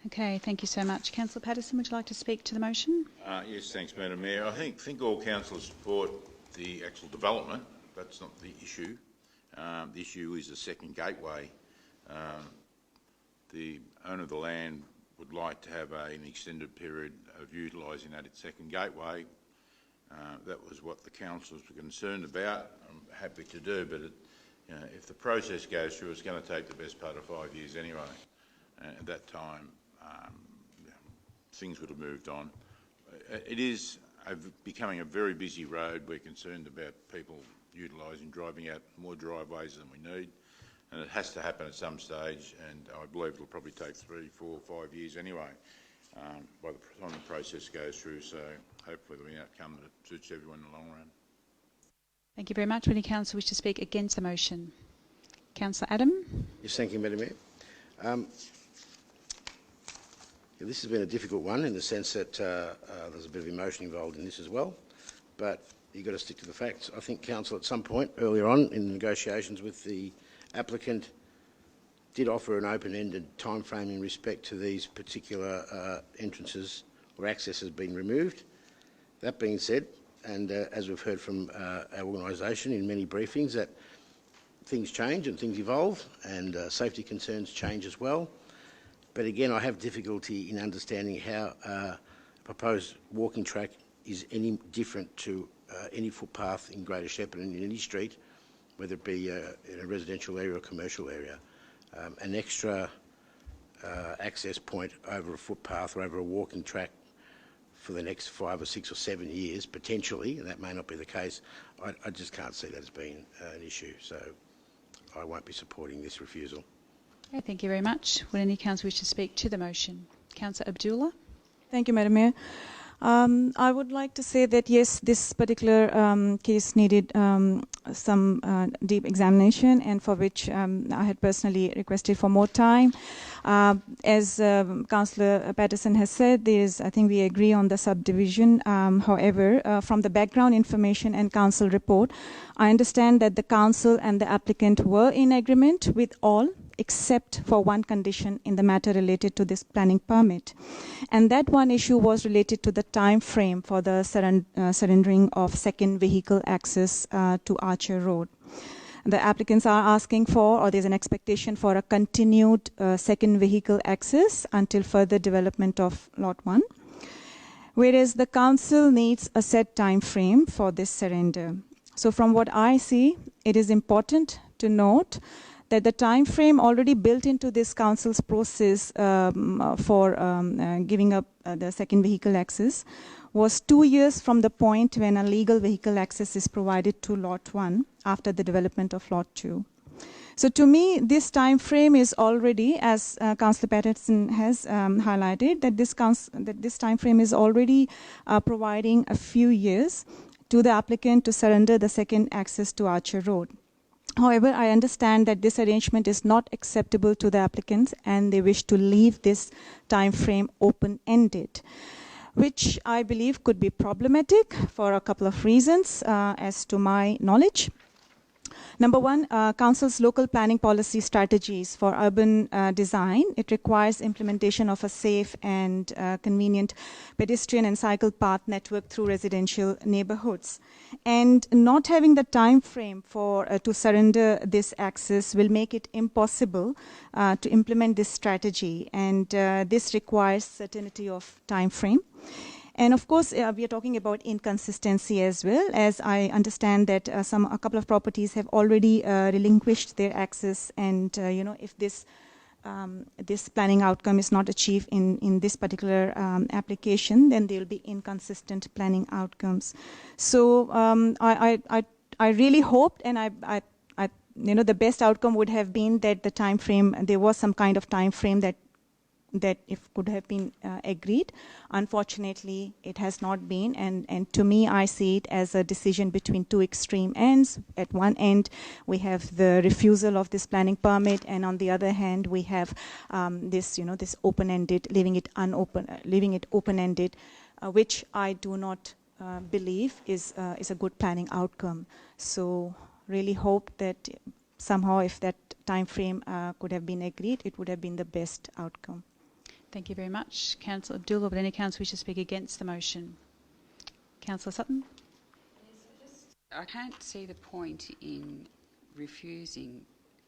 Okay, thank you so much. Councillor Patterson, would you like to speak to the motion?
Yes, thanks, Madam Mayor. I think all councillors support the actual development. That's not the issue. The issue is the second gateway. The owner of the land would like to have an extended period of utilising that second gateway. That was what the councillors were concerned about. I'm happy to do, but if the process goes through, it's going to take the best part of 5 years anyway. At that time, things would have moved on. It is becoming a very busy road. We're concerned about people utilising, driving out more driveways than we need, and it has to happen at some stage, and I believe it'll probably take 3, 4, 5 years anyway by the time the process goes through, so hopefully there'll be an outcome that suits everyone in the long run.
Thank you very much. Would any councillor wish to speak against the motion? Councillor Adam?
Yes, thank you, Madam Mayor. This has been a difficult one in the sense that there's a bit of emotion involved in this as well, but you've got to stick to the facts. I think Council at some point earlier on in the negotiations with the applicant did offer an open-ended time frame in respect to these particular entrances or accesses being removed. That being said, and as we've heard from our organisation in many briefings, that things change and things evolve and safety concerns change as well. But again, I have difficulty in understanding how a proposed walking track is any different to any footpath in Greater Shepparton in any street, whether it be in a residential area or commercial area. An extra access point over a footpath or over a walking track for the next 5 or 6 or 7 years, potentially, and that may not be the case, I just can't see that as being an issue. So I won't be supporting this refusal.
Okay, thank you very much. Would any councillor wish to speak to the motion? Councillor Abdullah?
Thank you, Madam Mayor. I would like to say that yes, this particular case needed some deep examination, and for which I had personally requested for more time. As Councillor Patterson has said, I think we agree on the subdivision. However, from the background information and council report, I understand that the council and the applicant were in agreement with all except for one condition in the matter related to this planning permit. And that one issue was related to the time frame for the surrendering of second vehicle access to Archer Road. The applicants are asking for, or there's an expectation for, a continued second vehicle access until further development of Lot 1, whereas the council needs a set time frame for this surrender. So from what I see, it is important to note that the time frame already built into this council's process for giving up the second vehicle access was 2 years from the point when a legal vehicle access is provided to Lot 1 after the development of Lot 2. So to me, this time frame is already, as Councillor Patterson has highlighted, that this time frame is already providing a few years to the applicant to surrender the second access to Archer Road. However, I understand that this arrangement is not acceptable to the applicants and they wish to leave this time frame open-ended, which I believe could be problematic for a couple of reasons as to my knowledge. Number one, Council's local planning policy strategies for urban design. It requires implementation of a safe and convenient pedestrian and cycle path network through residential neighborhoods. And not having the time frame for to surrender this access will make it impossible to implement this strategy. And this requires certainty of time frame. And of course, we are talking about inconsistency as well, as I understand that a couple of properties have already relinquished their access, and if this planning outcome is not achieved in this particular application, then there will be inconsistent planning outcomes. So I really hoped, and the best outcome would have been that the time frame, there was some kind of time frame that if could have been agreed. Unfortunately, it has not been, and to me, I see it as a decision between two extreme ends. At one end, we have the refusal of this planning permit, and on the other hand, we have this open-ended, leaving it open-ended, which I do not believe is a good planning outcome. So, really hope that somehow, if that time frame could have been agreed, it would have been the best outcome.
Thank you very much. Councillor Abdullah, would any councillor wish to speak against the motion? Councillor Sutton?
I can't see the point in refusing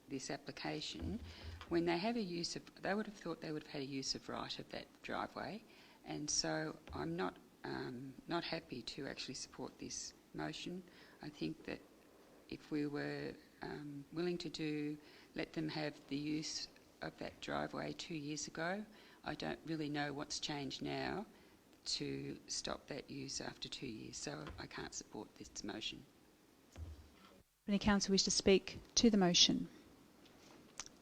this application when they have a use of, they would have thought they would have had a use of right of that driveway, and so I'm not happy to actually support this motion. I think that if we were willing to let them have the use of that driveway 2 years ago, I don't really know what's changed now to stop that use after 2 years, so I can't support this motion.
Would any councillor wish to speak to the motion?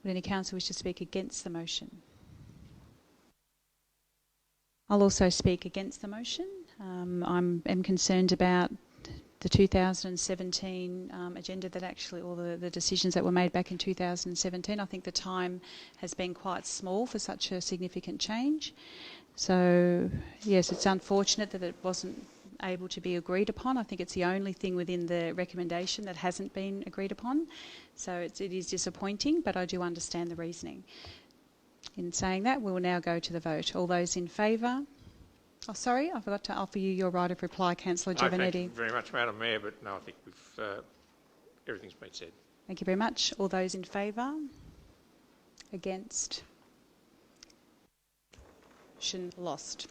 Would any councillor wish to speak against the motion? I'll also speak against the motion. I'm concerned about the 2017 agenda, that actually all the decisions that were made back in 2017. I think the time has been quite small for such a significant change. So, yes, it's unfortunate that it wasn't able to be agreed upon. I think it's the only thing within the recommendation that hasn't been agreed upon. So it is disappointing, but I do understand the reasoning. In saying that, we will now go to the vote. All those in favour? Oh, sorry, I forgot to offer you your right of reply, Councillor Giovannetti.
Thank you very much, Madam Mayor, but no, I think everything's been said.
Thank you very much. All those in favour? Against? Motion lost.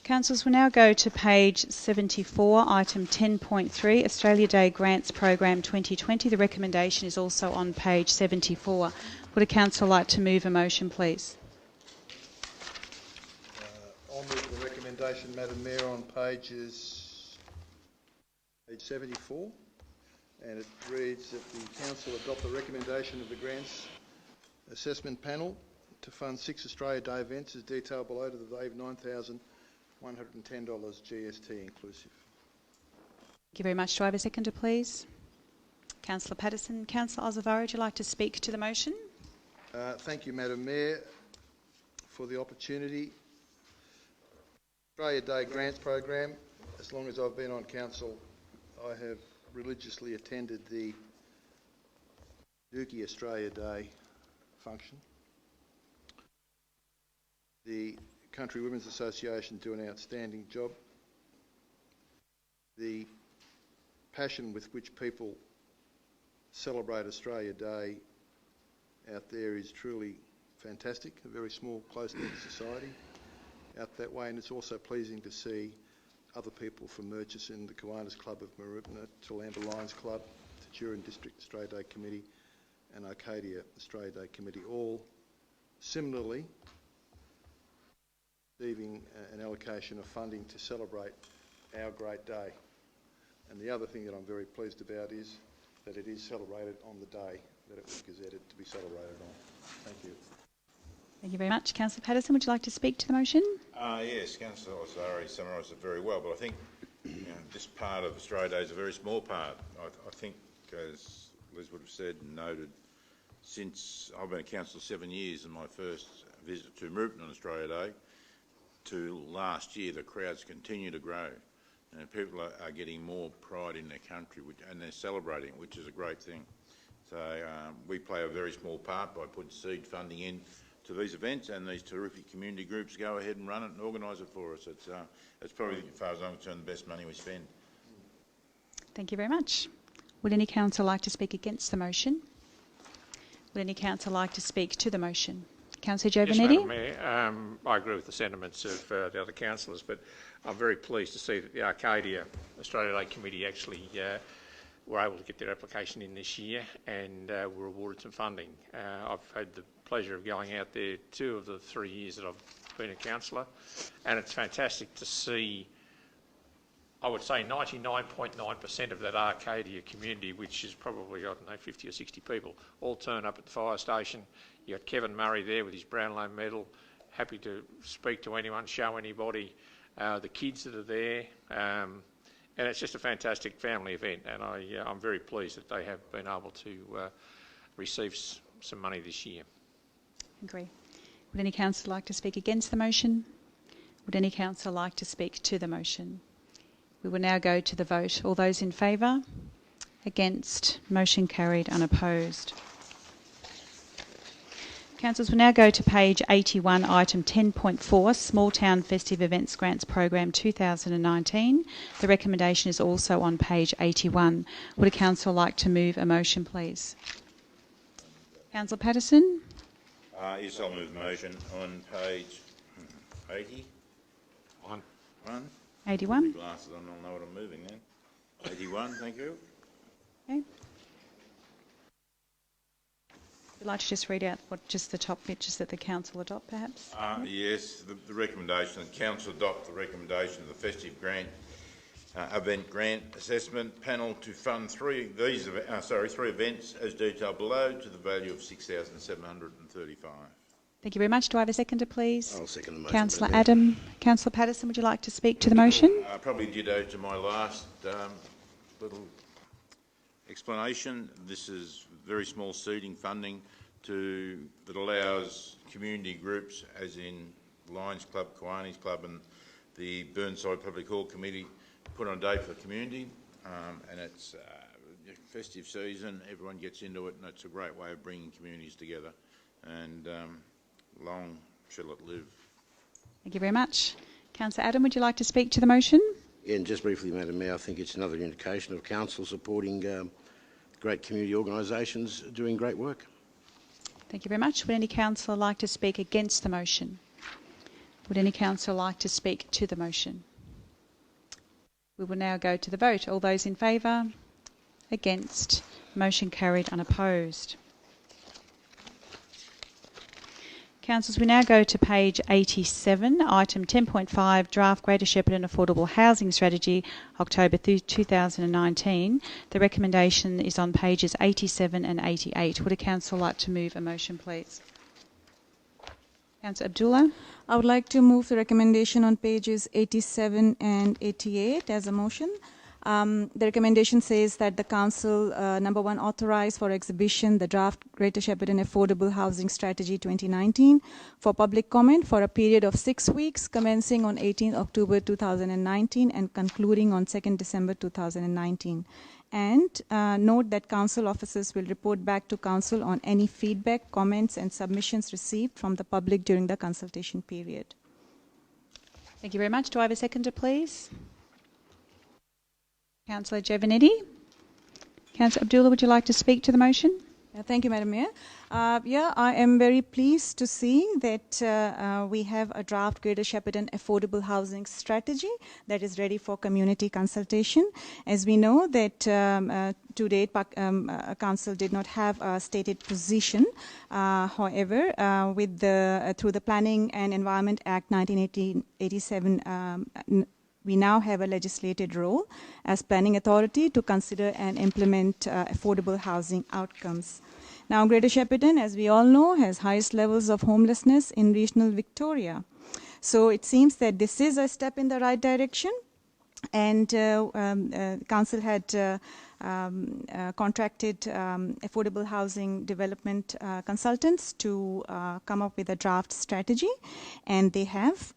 Councillors, we'll now go to page 74, item 10.3, Australia Day Grants Program 2020. The recommendation is also on page 74. Would a councillor like to move a motion, please?
I'll move the recommendation, Madam Mayor, on page 74, and it reads that the council adopt the recommendation of the Grants Assessment Panel to fund 6 Australia Day events as detailed below to the value of $9,110 GST inclusive.
Thank you very much. Do I have a seconder, please? Councillor Patterson. Councillor Ozavar, would you like to speak to the motion?
Thank you, Madam Mayor, for the opportunity. Australia Day Grants Program, as long as I've been on council, I have religiously attended the Dookie Australia Day function. The Country Women's Association do an outstanding job. The passion with which people celebrate Australia Day out there is truly fantastic. A very small, close-knit society out that way, and it's also pleasing to see other people from Murchison, the Kiwanis Club of Maribna, Toolamba Lions Club, the Turin District Australia Day Committee and Arcadia Australia Day Committee all similarly receiving an allocation of funding to celebrate our great day. And the other thing that I'm very pleased about is that it is celebrated on the day that it was gazetted to be celebrated on. Thank you.
Thank you very much. Councillor Patterson, would you like to speak to the motion?
Yes, Councillor Ozari summarised it very well, but I think this part of Australia Day is a very small part. I think, as Liz would have said and noted, since I've been a councillor 7 years and my first visit to Maribna on Australia Day to last year, the crowds continue to grow. And people are getting more pride in their country and they're celebrating, which is a great thing. So we play a very small part by putting seed funding in to these events, and these terrific community groups go ahead and run it and organise it for us. It's probably, as far as I'm concerned, the best money we spend.
Thank you very much. Would any councillor like to speak against the motion? Would any councillor like to speak to the motion? Councillor Giovannetti?
Yes, Madam Mayor. I agree with the sentiments of the other councillors, but I'm very pleased to see that the Arcadia Australia Day Committee actually were able to get their application in this year and were awarded some funding. I've had the pleasure of going out there 2 of the 3 years that I've been a councillor, and it's fantastic to see, I would say 99.9% of that Arcadia community, which is probably, I don't know, 50 or 60 people, all turn up at the fire station. You got Kevin Murray there with his Brownlow medal, happy to speak to anyone, show anybody, the kids that are there, and it's just a fantastic family event, and I'm very pleased that they have been able to receive some money this year.
Agree. Would any councillor like to speak against the motion? Would any councillor like to speak to the motion? We will now go to the vote. All those in favour? Against? Motion carried, unopposed. Councillors, we'll now go to page 81, item 10.4, Small Town Festive Events Grants Program 2019. The recommendation is also on page 81. Would a councillor like to move a motion, please? Councillor Patterson?
Yes, I'll move the motion on page 80.
81.
Glasses on, I'll know what I'm moving then. 81, thank you.
Okay. Would you like to just read out just the top bit, just that the council adopt, perhaps?
Yes, the recommendation, the council adopt the recommendation of the festive grant event grant assessment panel to fund three events as detailed below to the value of $6,735.
Thank you very much. Do I have a seconder, please?
I'll second the motion.
Councillor Adam. Councillor Patterson, would you like to speak to the motion?
Probably ditto to my last little explanation. This is very small seeding funding that allows community groups, as in Lions Club, Kiwanis Club and the Burnside Public Hall Committee, put on a day for the community, and it's festive season, everyone gets into it, and it's a great way of bringing communities together, and long shall it live.
Thank you very much. Councillor Adam, would you like to speak to the motion?
Yeah, and just briefly, Madam Mayor, I think it's another indication of council supporting great community organisations doing great work.
Thank you very much. Would any councillor like to speak against the motion? Would any councillor like to speak to the motion? We will now go to the vote. All those in favour? Against? Motion carried unopposed. Councillors, we now go to page 87, item 10.5, Draft Greater Shepparton Affordable Housing Strategy, October 2019. The recommendation is on pages 87 and 88. Would a councillor like to move a motion, please? Councillor Abdullah.
I would like to move the recommendation on pages 87 and 88 as a motion. The recommendation says that the council, number one, authorise for exhibition the draft Greater Shepparton Affordable Housing Strategy 2019 for public comment for a period of 6 weeks, commencing on 18 October 2019 and concluding on 2nd December 2019. And note that council officers will report back to council on any feedback, comments and submissions received from the public during the consultation period.
Thank you very much. Do I have a seconder, please? Councillor Giovannetti. Councillor Abdullah, would you like to speak to the motion?
Thank you, Madam Mayor. I am very pleased to see that we have a draft Greater Shepparton Affordable Housing Strategy that is ready for community consultation. As we know that to date, Council did not have a stated position. However, through the Planning and Environment Act 1987, we now have a legislated role as planning authority to consider and implement affordable housing outcomes. Now, Greater Shepparton, as we all know, has highest levels of homelessness in regional Victoria. So it seems that this is a step in the right direction, and Council had contracted affordable housing development consultants to come up with a draft strategy, and they have.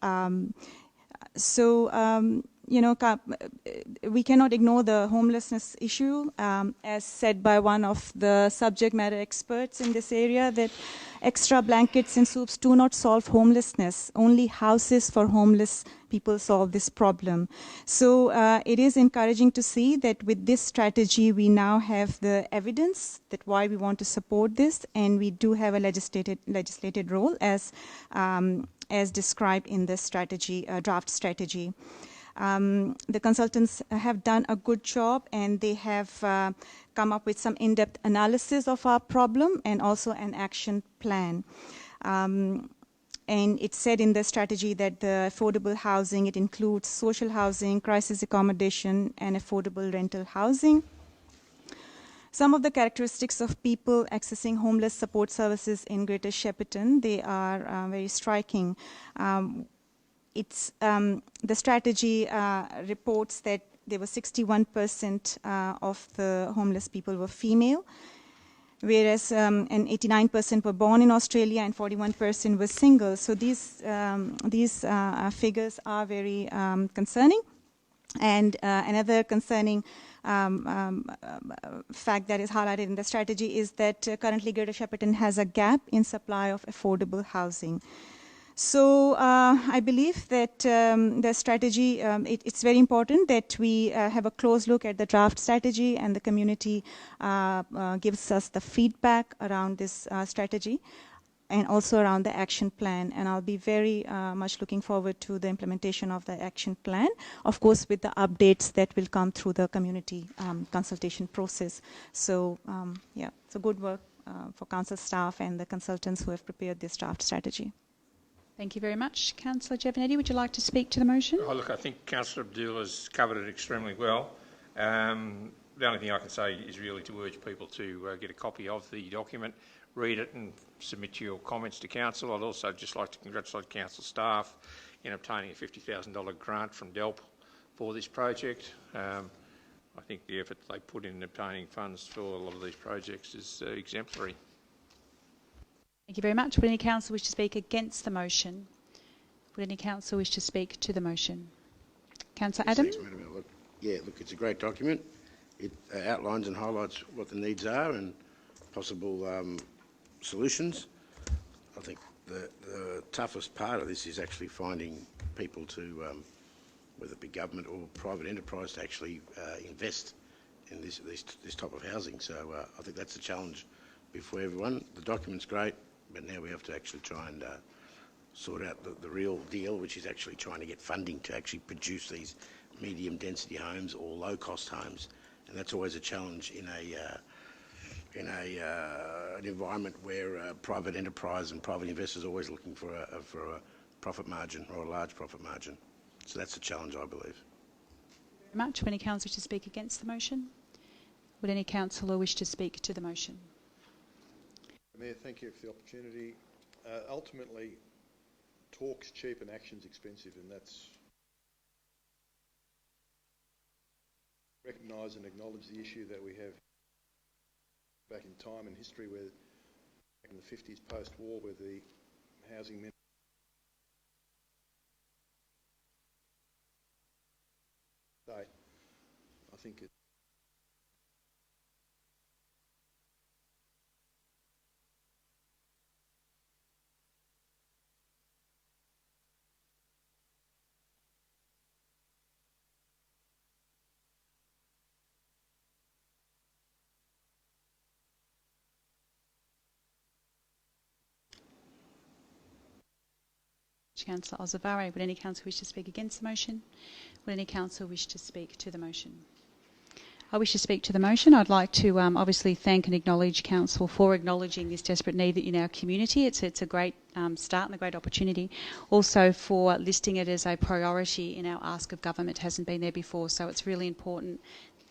We cannot ignore the homelessness issue, as said by one of the subject matter experts in this area, that extra blankets and soups do not solve homelessness. Only houses for homeless people solve this problem. So it is encouraging to see that with this strategy, we now have the evidence that why we want to support this, and we do have a legislated role as described in this strategy, draft strategy. The consultants have done a good job, and they have come up with some in-depth analysis of our problem and also an action plan. And it's said in the strategy that the affordable housing, it includes social housing, crisis accommodation, and affordable rental housing. Some of the characteristics of people accessing homeless support services in Greater Shepparton, they are very striking. The strategy reports that there was 61% of the homeless people were female, whereas and 89% were born in Australia and 41% were single. So these figures are very concerning. And another concerning fact that is highlighted in the strategy is that currently Greater Shepparton has a gap in supply of affordable housing. So I believe that the strategy, it's very important that we have a close look at the draft strategy and the community gives us the feedback around this strategy and also around the action plan. And I'll be very much looking forward to the implementation of the action plan, of course, with the updates that will come through the community consultation process. So, yeah, so good work for council staff and the consultants who have prepared this draft strategy.
Thank you very much. Councillor Giovannetti, would you like to speak to the motion?
Oh, look, I think Councillor Abdul has covered it extremely well. The only thing I can say is really to urge people to get a copy of the document, read it and submit your comments to council. I'd also just like to congratulate council staff in obtaining a $50,000 grant from DELP for this project. I think the effort they put in obtaining funds for a lot of these projects is exemplary.
Thank you very much. Would any council wish to speak against the motion? Would any council wish to speak to the motion? Councillor Adam?
Thanks, Madam Mayor. Yeah, look, it's a great document. It outlines and highlights what the needs are and possible solutions. I think the toughest part of this is actually finding people to, whether it be government or private enterprise, to actually invest in this type of housing. So I think that's a challenge before everyone. The document's great, but now we have to actually try and sort out the real deal, which is actually trying to get funding to actually produce these medium density homes or low cost homes. And that's always a challenge in an environment where private enterprise and private investors are always looking for a profit margin or a large profit margin. So that's a challenge, I believe.
Thank you very much. Would any councillor wish to speak against the motion? Would any councillor wish to speak to the motion?
Mayor, thank you for the opportunity. Ultimately, talk's cheap and action's expensive, and that's recognise and acknowledge the issue that we have back in time and history, where back in the 50s post-war, where the housing minister state, I think it
Councillor Ozavari. Would any councillor wish to speak against the motion? Would any councillor wish to speak to the motion? I wish to speak to the motion. I'd like to obviously thank and acknowledge council for acknowledging this desperate need in our community. It's a great start and a great opportunity. Also for listing it as a priority in our ask of government. It hasn't been there before, so it's really important,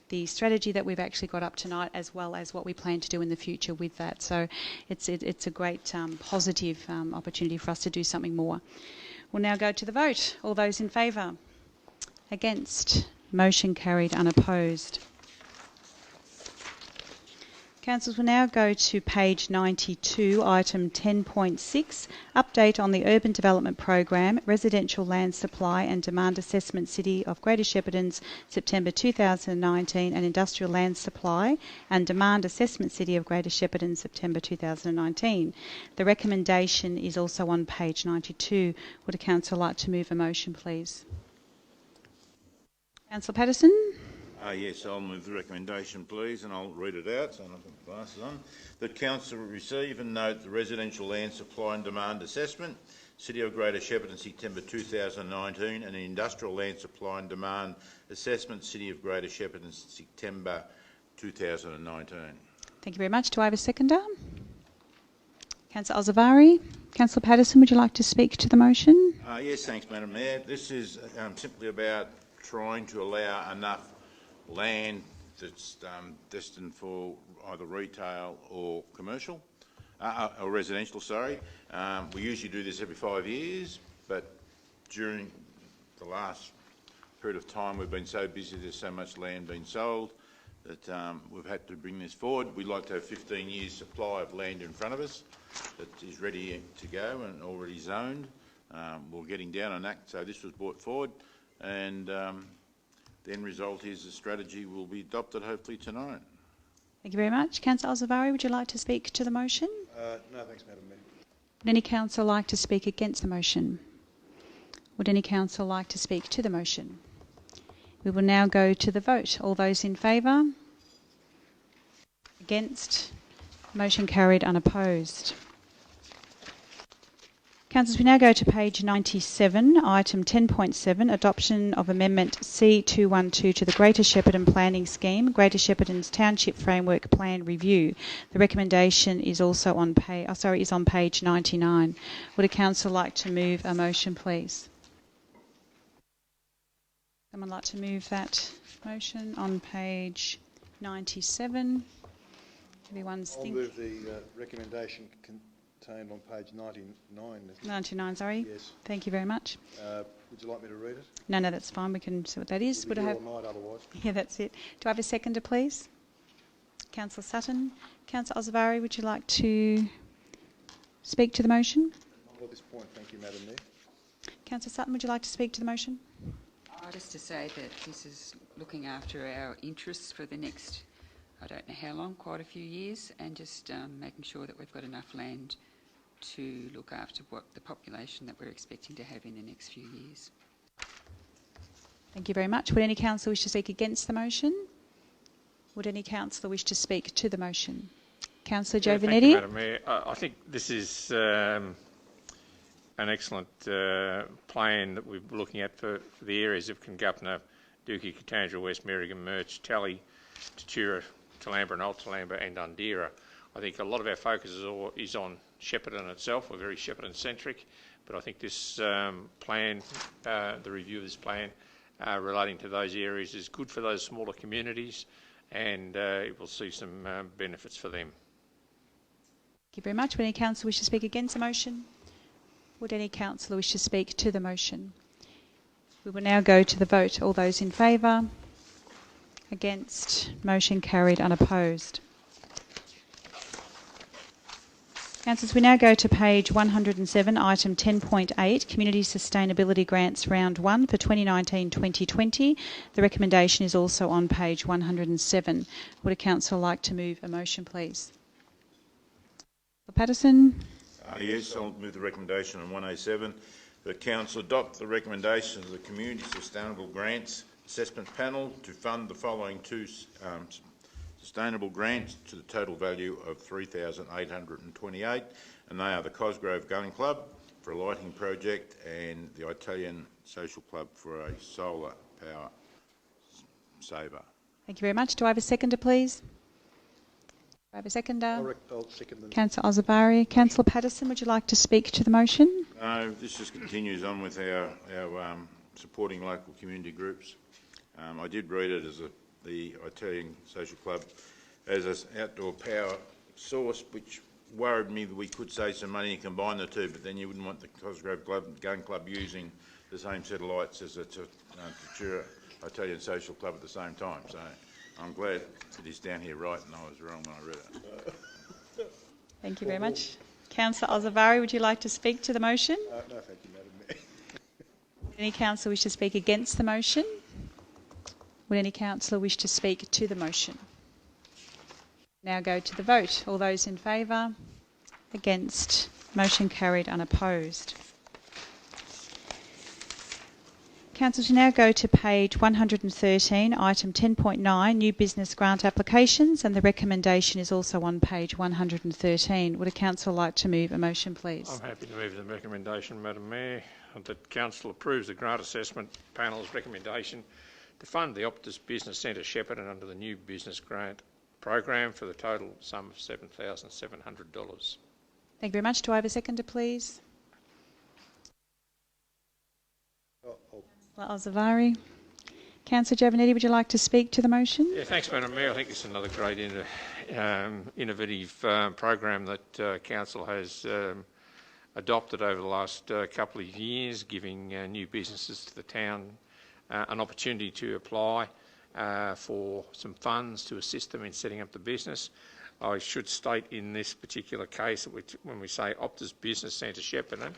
the strategy that we've actually got up tonight, as well as what we plan to do in the future with that. So it's a great positive opportunity for us to do something more. We'll now go to the vote. All those in favour? Against? Motion carried, unopposed. Councillors, will now go to page 92, item 10.6, update on the Urban Development Program, Residential Land Supply and Demand Assessment City of Greater Shepparton's September 2019 and Industrial Land Supply and Demand Assessment City of Greater Shepparton September 2019. The recommendation is also on page 92. Would a councillor like to move a motion, please? Councillor Patterson?
Yes, I'll move the recommendation, please, and I'll read it out, so I've got my glasses on. That council receive and note the Residential Land Supply and Demand Assessment, City of Greater Shepparton, September 2019, and the Industrial Land Supply and Demand Assessment, City of Greater Shepparton, September 2019.
Thank you very much. Do I have a seconder? Councillor Ozavari. Councillor Patterson, would you like to speak to the motion?
Yes, thanks, Madam Mayor. This is simply about trying to allow enough land that's destined for either retail or commercial, or residential, sorry. We usually do this every 5 years, but during the last period of time we've been so busy, there's so much land being sold that we've had to bring this forward. We'd like to have 15 years supply of land in front of us that is ready to go and already zoned. We're getting down on that, so this was brought forward, and the end result is the strategy will be adopted hopefully tonight.
Thank you very much. Councillor Alzavari, would you like to speak to the motion?
No, thanks, Madam Mayor.
Would any councillor like to speak against the motion? Would any councillor like to speak to the motion? We will now go to the vote. All those in favour? Against? Motion carried, unopposed. Councillors, we now go to page 97, item 10.7, adoption of Amendment C212 to the Greater Shepparton Planning Scheme, Greater Shepparton's Township Framework Plan Review. The recommendation is also on page 99. Would a councillor like to move a motion, please? Someone like to move that motion on page 97? Everyone's
I'll
thinking.
move the recommendation contained on page 99.
99, sorry.
Yes.
Thank you very much.
Would you like me to read it?
No, that's fine. We can see what that is.
Would I have all night otherwise?
Yeah, that's it. Do I have a seconder, please? Councillor Sutton. Councillor Alzavari, would you like to speak to the motion?
Not at this point, thank you, Madam Mayor.
Councillor Sutton, would you like to speak to the motion?
Just to say that this is looking after our interests for the next, I don't know how long, quite a few years, and just making sure that we've got enough land to look after what the population that we're expecting to have in the next few years.
Thank you very much. Would any councillor wish to speak against the motion? Would any councillor wish to speak to the motion? Councillor Giovanetti?
Thank you, Madam Mayor. I think this is an excellent plan that we're looking at for the areas of Congupna, Dookie, Katandra, West Merrigan, Murch, Tally, Tatura, Toolambra and Old Toolambra and Undira. I think a lot of our focus is on Shepparton itself. We're very Shepparton-centric, but I think this plan, the review of this plan relating to those areas is good for those smaller communities, and it will see some benefits for them.
Thank you very much. Would any councillor wish to speak against the motion? Would any councillor wish to speak to the motion? We will now go to the vote. All those in favour? Against? Motion carried, unopposed. Councillors, we now go to page 107, item 10.8, Community Sustainability Grants Round 1 for 2019-2020. The recommendation is also on page 107. Would a councillor like to move a motion, please? Patterson?
Yes, I'll move the recommendation on 107. The Council adopt the recommendations of the Community Sustainable Grants Assessment Panel to fund the following two sustainable grants to the total value of $3,828, and they are the Cosgrove Gun Club for a lighting project and the Italian Social Club for a solar power saver.
Thank you very much. Do I have a seconder, please? Do I have a seconder?
I'll second the...
Councillor Alzavari. Councillor Patterson, would you like to speak to the motion?
No, this just continues on with our supporting local community groups. I did read it as the Italian Social Club as an outdoor power source, which worried me that we could save some money and combine the two, but then you wouldn't want the Cosgrove Gun Club using the same set of lights as the Tatura Italian Social Club at the same time. So I'm glad it is down here right and I was wrong when I read it.
Thank you very much. Councillor Alzavari, would you like to speak to the motion?
No, thank you, Madam Mayor.
Any councillor wish to speak against the motion? Would any councillor wish to speak to the motion? Now go to the vote. All those in favour? Against? Motion carried, unopposed. Councillors, we now go to page 113, item 10.9, new business grant applications, and the recommendation is also on page 113. Would a councillor like to move a motion, please?
I'm happy to move the recommendation, Madam Mayor, that Council approves the Grant Assessment Panel's recommendation to fund the Optus Business Centre Shepparton under the new business grant program for the total sum of $7,700.
Thank you very much. Do I have a seconder, please? Alzavari. Councillor Giovanetti, would you like to speak to the motion?
Yeah, thanks, Madam Mayor. I think it's another great innovative program that Council has adopted over the last couple of years, giving new businesses to the town an opportunity to apply for some funds to assist them in setting up the business. I should state in this particular case, which when we say Optus Business Centre Shepparton,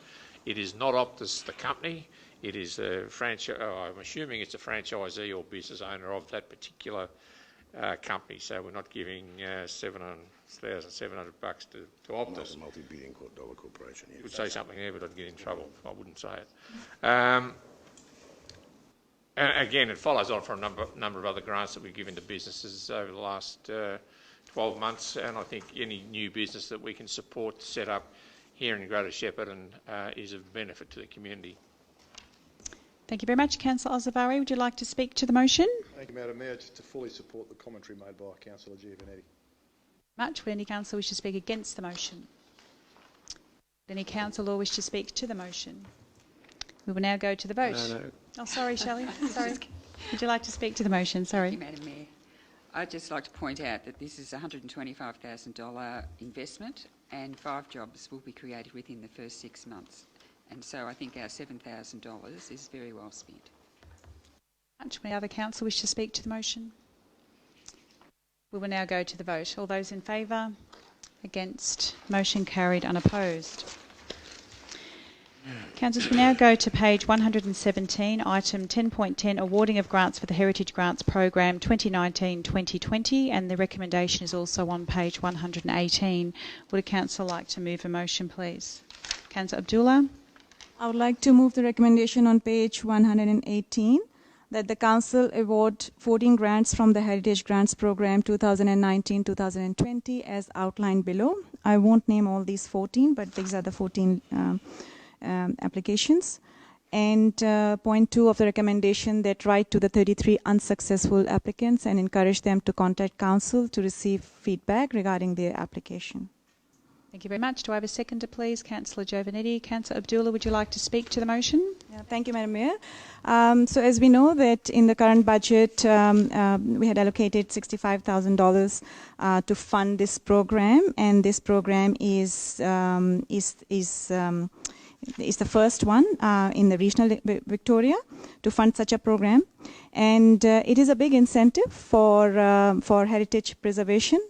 It is not Optus, the company. It is a franchise. I'm assuming it's a franchisee or business owner of that particular company. So we're not giving $700,700 to Optus.
Not a multi-billion dollar corporation.
You would say something there, but I'd get in trouble. I wouldn't say it. And again, it follows on from a number of other grants that we've given to businesses over the last 12 months, and I think any new business that we can support to set up here in Greater Shepparton is of benefit to the community.
Thank you very much. Councillor Ozavari, would you like to speak to the motion?
Thank you, Madam Mayor. Just to fully support the commentary made by Councillor Giovanetti.
Much. Would any councillor wish to speak against the motion? Would any councillor wish to speak to the motion? We will now go to the vote.
No.
Oh, sorry, Shelley. Sorry. Would you like to speak to the motion? Sorry.
Thank you, Madam Mayor. I'd just like to point out that this is a $125,000 investment and 5 jobs will be created within the first 6 months. And so I think our $7,000 is very well spent.
Much. May other council wish to speak to the motion? We will now go to the vote. All those in favour? Against? Motion carried, unopposed. Councillors, we now go to page 117, item 10.10, awarding of grants for the Heritage Grants Program 2019-2020, and the recommendation is also on page 118. Would a councillor like to move a motion, please? Councillor Abdullah.
I would like to move the recommendation on page 118 that the Council award 14 grants from the Heritage Grants Program 2019-2020 as outlined below. I won't name all these 14, but these are the 14 applications. And point 2 of the recommendation that write to the 33 unsuccessful applicants and encourage them to contact Council to receive feedback regarding their application.
Thank you very much. Do I have a seconder, please? Councillor Giovanetti. Councillor Abdullah, would you like to speak to the motion?
Yeah, thank you, Madam Mayor. So as we know that in the current budget, we had allocated $65,000 to fund this program, and this program is the first one in the regional Victoria to fund such a program, and it is a big incentive for heritage preservation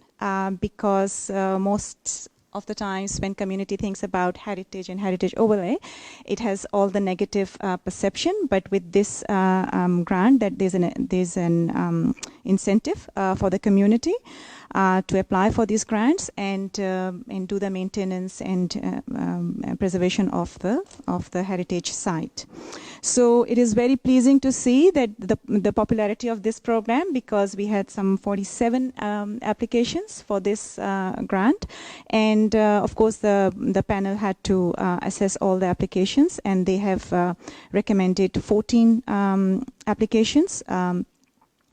because most of the times when community thinks about heritage and heritage overlay, it has all the negative perception. But with this grant, that there's an incentive for the community to apply for these grants and do the maintenance and preservation of the heritage site. So it is very pleasing to see that the popularity of this program, because we had some 47 applications for this grant, and of course the panel had to assess all the applications, and they have recommended 14 applications.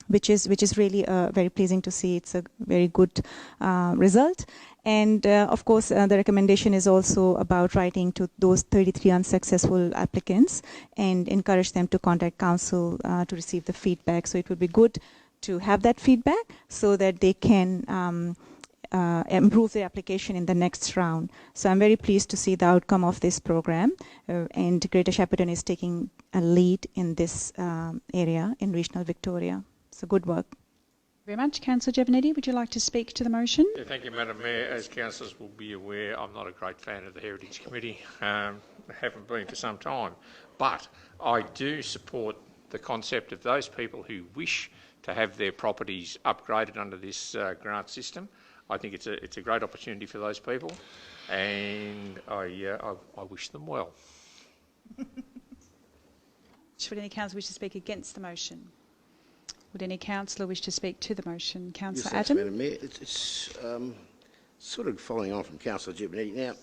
Which is really very pleasing to see. It's a very good result. And of course, the recommendation is also about writing to those 33 unsuccessful applicants and encourage them to contact Council to receive the feedback. So it would be good to have that feedback so that they can improve their application in the next round. So I'm very pleased to see the outcome of this program, and Greater Shepparton is taking a lead in this area in regional Victoria. So good work.
Very much. Councillor Giovanetti, would you like to speak to the motion?
Yeah, thank you, Madam Mayor. As councillors will be aware, I'm not a great fan of the Heritage Committee. I haven't been for some time. But I do support the concept of those people who wish to have their properties upgraded under this grant system. I think it's a great opportunity for those people, and I wish them well.
Should any councillor wish to speak against the motion? Would any councillor wish to speak to the motion? Councillor Adam?
Madam Mayor. It's sort of following on from Councillor Giovanetti. Now,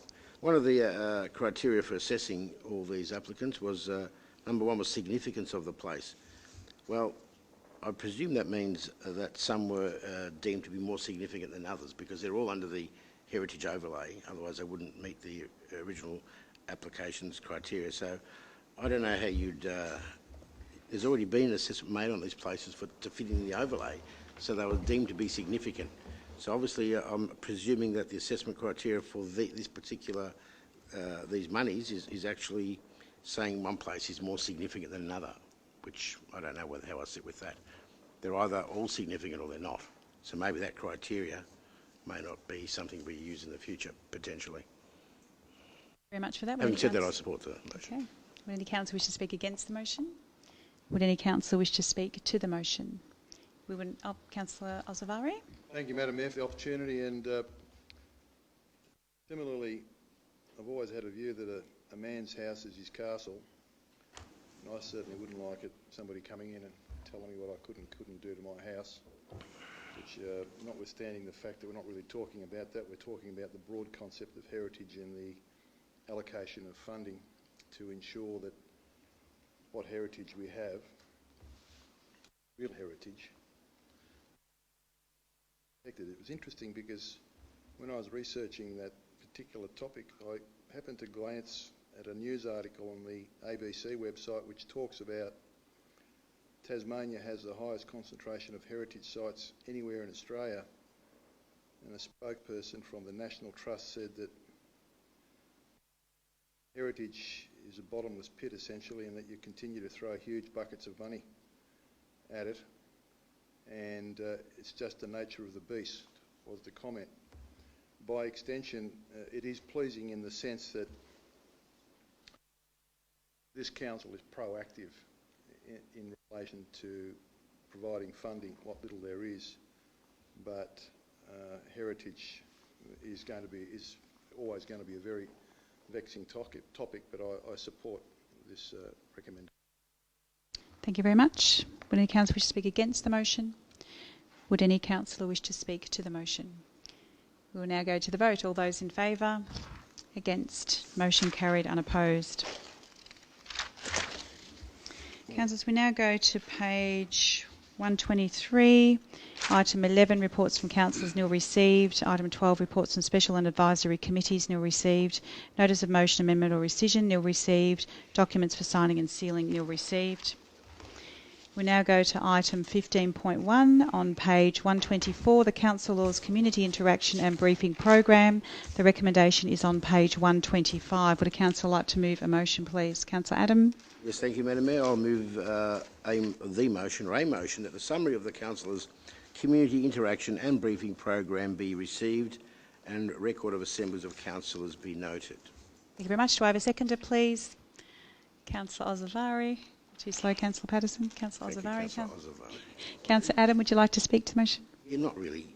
one of the criteria for assessing all these applicants was, number one, was significance of the place. Well, I presume that means that some were deemed to be more significant than others because they're all under the heritage overlay, otherwise they wouldn't meet the original applications criteria. So I don't know how you'd... there's already been an assessment made on these places to fit in the overlay, so they were deemed to be significant. So obviously I'm presuming that the assessment criteria for this particular, these monies is actually saying one place is more significant than another, which I don't know how I sit with that. They're either all significant or they're not. So maybe that criteria may not be something we use in the future, potentially.
Very much for that.
Having said that, I support the motion.
Okay. Would any councillor wish to speak against the motion? Would any councillor wish to speak to the motion? We would. Councillor Ozavari.
Thank you, Madam Mayor, for the opportunity. And similarly, I've always had a view that a man's house is his castle. And I certainly wouldn't like somebody coming in and telling me what I could and couldn't do to my house. Which, notwithstanding the fact that we're not really talking about that, we're talking about the broad concept of heritage and the allocation of funding to ensure that what heritage we have, real heritage. It was interesting because when I was researching that particular topic, I happened to glance at a news article on the ABC website which talks about Tasmania has the highest concentration of heritage sites anywhere in Australia, and a spokesperson from the National Trust said that heritage is a bottomless pit essentially, and that you continue to throw huge buckets of money at it, and it's just the nature of the beast, was the comment. By extension, it is pleasing in the sense that this council is proactive in relation to providing funding, what little there is, but heritage is always going to be a very vexing topic, but I support this recommendation.
Thank you very much. Would any councillor wish to speak against the motion? Would any councillor wish to speak to the motion? We will now go to the vote. All those in favour? Against? Motion carried, unopposed. Councillors, we now go to page 123. Item 11, reports from councillors, nil received. Item 12, reports from special and advisory committees, nil received. Notice of motion, amendment or rescission, nil received. Documents for signing and sealing, nil received. We now go to item 15.1 on page 124, the Council Law's Community Interaction and Briefing Program. The recommendation is on page 125. Would a councillor like to move a motion, please? Councillor Adam.
Yes, thank you, Madam Mayor. I'll move a motion that the summary of the Council's Community Interaction and Briefing Program be received and record of assemblies of councillors be noted.
Thank you very much. Do I have a seconder, please? Councillor Ozavari. Too slow, Councillor Patterson. Councillor Ozavari. Councillor Adam, would you like to speak to the motion?
Yeah, not really,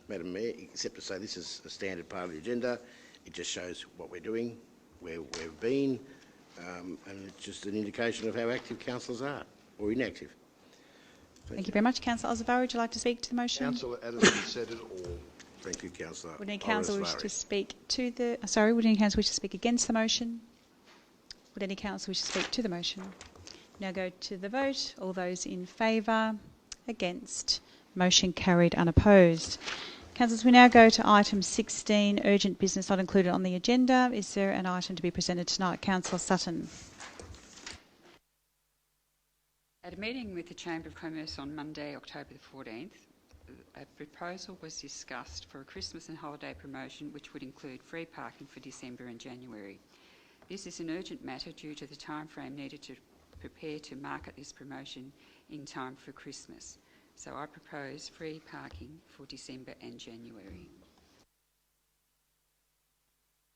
Madam Mayor, except to say this is a standard part of the agenda. It just shows what we're doing, where we've been, and it's just an indication of how active councillors are, or inactive.
Thank you very much. Councillor Ozavari, would you like to speak to the motion?
Councillor Adams said it all.
Thank you, Councillor.
Would any councillor wish to speak to the... would any councillor wish to speak against the motion? Would any councillor wish to speak to the motion? Now go to the vote. All those in favour? Against? Motion carried, unopposed. Councillors, we now go to item 16, urgent business not included on the agenda. Is there an item to be presented tonight? Councillor Sutton.
At a meeting with the Chamber of Commerce on Monday, October the 14th, a proposal was discussed for a Christmas and holiday promotion which would include free parking for December and January. This is an urgent matter due to the time frame needed to prepare to market this promotion in time for Christmas. So I propose free parking for December and January.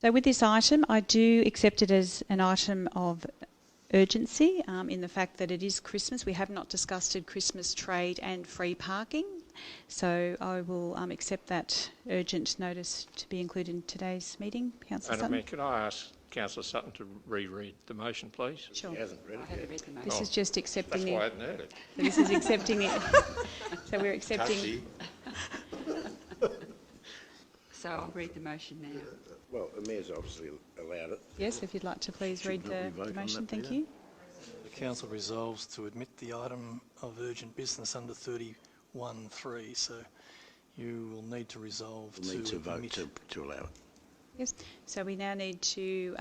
So with this item, I do accept it as an item of urgency in the fact that it is Christmas. We have not discussed Christmas trade and free parking. So I will accept that urgent notice to be included in today's meeting. Councillor Sutton.
Mayor, could I ask Councillor Sutton to reread the motion, please?
Sure.
He hasn't read it
I haven't read the motion.
This is just accepting
That's why I hadn't heard it.
So this is accepting it. So we're accepting...
So I'll read the motion now.
Well, the Mayor's obviously allowed it.
Yes, if you'd like to please read the motion. Thank you.
The Council resolves to admit the item of urgent business under 31(3), so you will need to resolve
We'll need to vote
admit.
to allow it.
Yes. So we now need to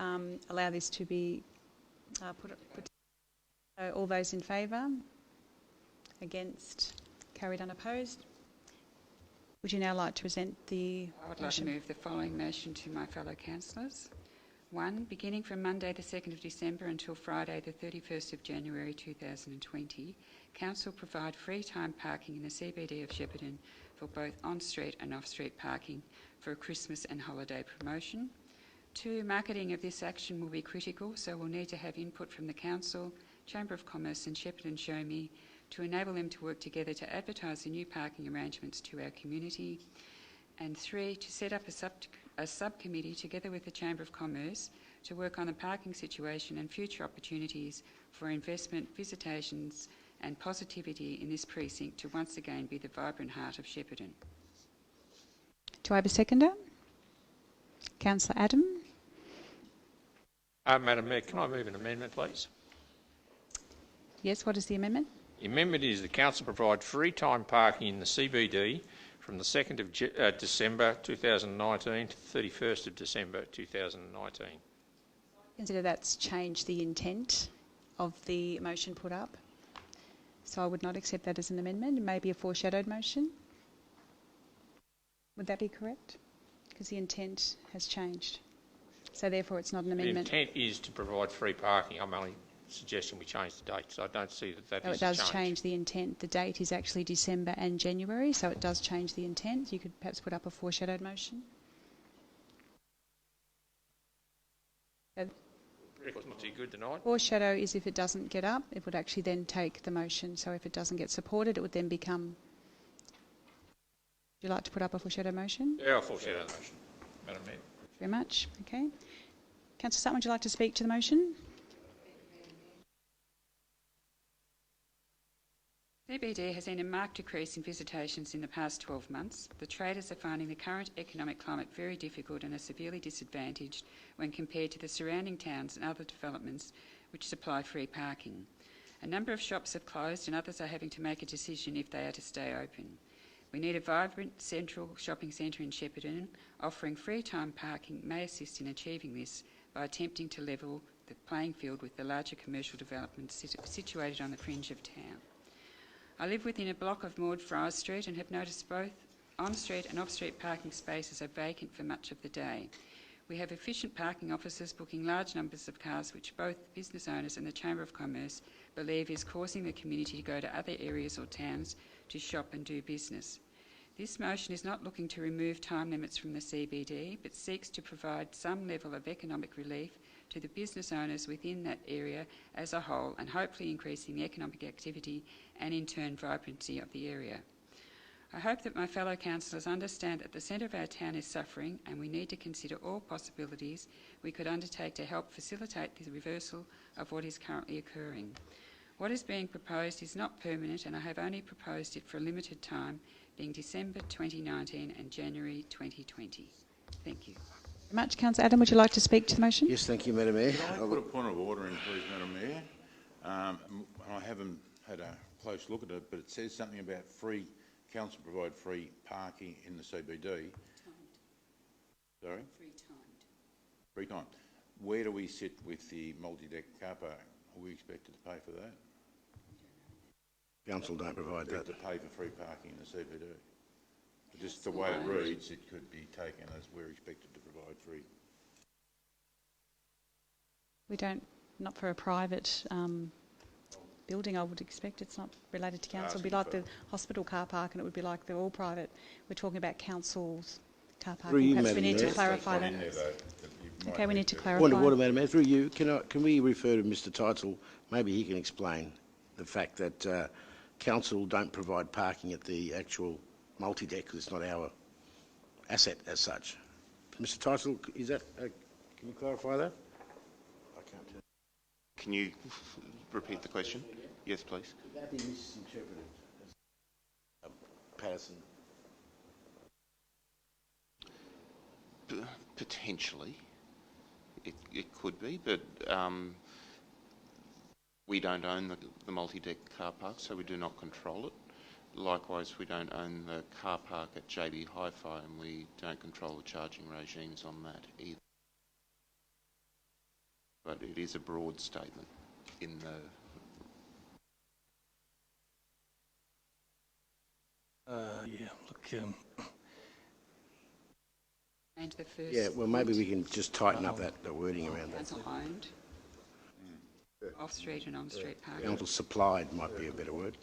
allow this to be put. So all those in favour? Against? Carried, unopposed? Would you now like to present the
I would like
motion?
to move the following motion to my fellow councillors. 1. Beginning from Monday the 2nd of December until Friday the 31st of January 2020, Council provide free time parking in the CBD of Shepparton for both on-street and off-street parking for a Christmas and holiday promotion. 2, marketing of this action will be critical, so we'll need to have input from the Council, Chamber of Commerce and Shepparton Show Me to enable them to work together to advertise the new parking arrangements to our community. And 3, to set up a subcommittee together with the Chamber of Commerce to work on the parking situation and future opportunities for investment, visitations and positivity in this precinct to once again be the vibrant heart of Shepparton.
Do I have a seconder? Councillor Adam.
Madam Mayor, can I move an amendment, please?
Yes, what is the amendment?
The amendment is the Council provide free time parking in the CBD from the 2nd of December 2019 to 31st of December 2019.
Consider that's changed the intent of the motion put up. So I would not accept that as an amendment. It may be a foreshadowed motion. Would that be correct? Because the intent has changed. So therefore it's not an amendment.
The intent is to provide free parking. I'm only suggesting we change the date, so I don't see that
is a change. It does change the intent. The date is actually December and January, so it does change the intent. You could perhaps put up a foreshadowed motion.
Record's not too good tonight.
Foreshadow is if it doesn't get up, it would actually then take the motion. So if it doesn't get supported, it would then become... Would you like to put up a foreshadow motion?
Yeah, I'll foreshadow the motion, Madam Mayor.
Very much. Okay. Councillor Sutton, would you like to speak to the motion?
CBD has seen a marked decrease in visitations in the past 12 months. The traders are finding the current economic climate very difficult and are severely disadvantaged when compared to the surrounding towns and other developments which supply free parking. A number of shops have closed and others are having to make a decision if they are to stay open. We need a vibrant central shopping centre in Shepparton. Offering free time parking may assist in achieving this by attempting to level the playing field with the larger commercial developments situated on the fringe of town. I live within a block of Maud Fryers Street and have noticed both on-street and off-street parking spaces are vacant for much of the day. We have efficient parking officers booking large numbers of cars which both business owners and the Chamber of Commerce believe is causing the community to go to other areas or towns to shop and do business. This motion is not looking to remove time limits from the CBD, but seeks to provide some level of economic relief to the business owners within that area as a whole and hopefully increasing the economic activity and in turn vibrancy of the area. I hope that my fellow councillors understand that the centre of our town is suffering and we need to consider all possibilities we could undertake to help facilitate the reversal of what is currently occurring. What is being proposed is not permanent and I have only proposed it for a limited time, being December 2019 and January 2020. Thank you.
Very much. Councillor Adam, would you like to speak to the motion?
Yes, thank you, Madam Mayor.
Can I put a point of order in, please, Madam Mayor? I haven't had a close look at it, but it says something about council provide free parking in the CBD.
Timed.
Sorry?
Free timed.
Free time. Where do we sit with the multi-deck car park? Are we expected to pay for that?
Council don't provide that.
To pay for free parking in the CBD. Just the way it reads, it could be taken as we're expected to provide free.
We don't, not for a private building, I would expect. It's not related to council. It would be like the hospital car park and it would be like they're all private. We're talking about council's car parking. Perhaps we need to clarify that. Okay, we need to clarify.
Order, Madam Mayor. Through you, can we refer to Mr Teitzel? Maybe he can explain the fact that council don't provide parking at the actual multi-deck because it's not our asset as such. Mr Teitzel, is that, can you clarify that? I can't tell.
Can you repeat the question? Yes, please.
Could that be misinterpreted as Patterson?
Potentially. It could be, but we don't own the multi-deck car park, so we do not control it. Likewise, we don't own the car park at JB Hi-Fi and we don't control the charging regimes on that either. But it is a broad statement in the...
And the first
Yeah, well, maybe we can just tighten up the wording around that.
council owned, off-street and on-street parking.
Council supplied might be a better word.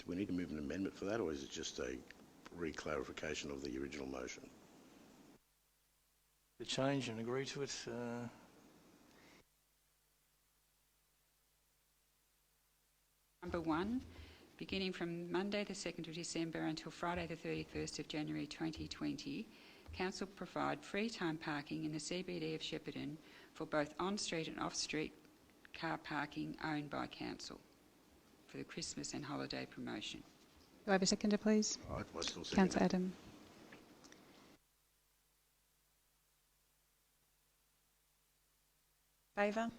we need to move an amendment for that, or is it just a re-clarification of the original motion?
To change and agree to it.
Number 1, beginning from Monday the 2nd of December until Friday the 31st of January 2020, Council provide free time parking in the CBD of Shepparton for both on-street and off-street car parking owned by Council for the Christmas and holiday promotion.
Do I have a seconder, please?
I still second
Councillor
it.
Adam. Favour?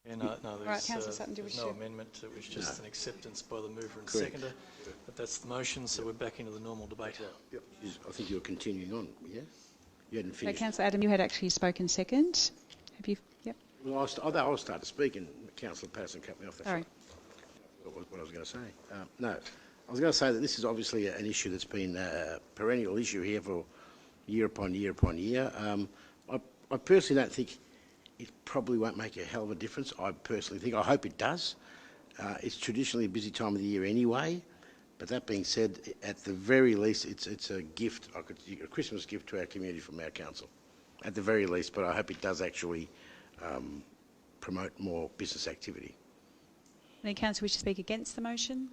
Yeah, no,
Right,
there's,
Councillor Sutton, do you
there's
wish
no
to-
amendment. It was just an acceptance by the mover and
Correct.
seconder. But that's the motion, so we're back into the normal debate.
I think you're continuing on, yeah? You hadn't
No,
finished.
Councillor Adam, you had actually spoken second. Have you? Yep.
Well, I'll start to speak and Councillor Patterson cut me off. That's
Sorry.
right. What I was going to say. No, I was going to say that this is obviously an issue that's been a perennial issue here for year upon year upon year. I personally don't think it probably won't make a hell of a difference. I personally think, I hope it does. It's traditionally a busy time of the year anyway, but that being said, at the very least, it's a gift, a Christmas gift to our community from our council, at the very least, but I hope it does actually promote more business activity.
Any councillor wish to speak against the motion?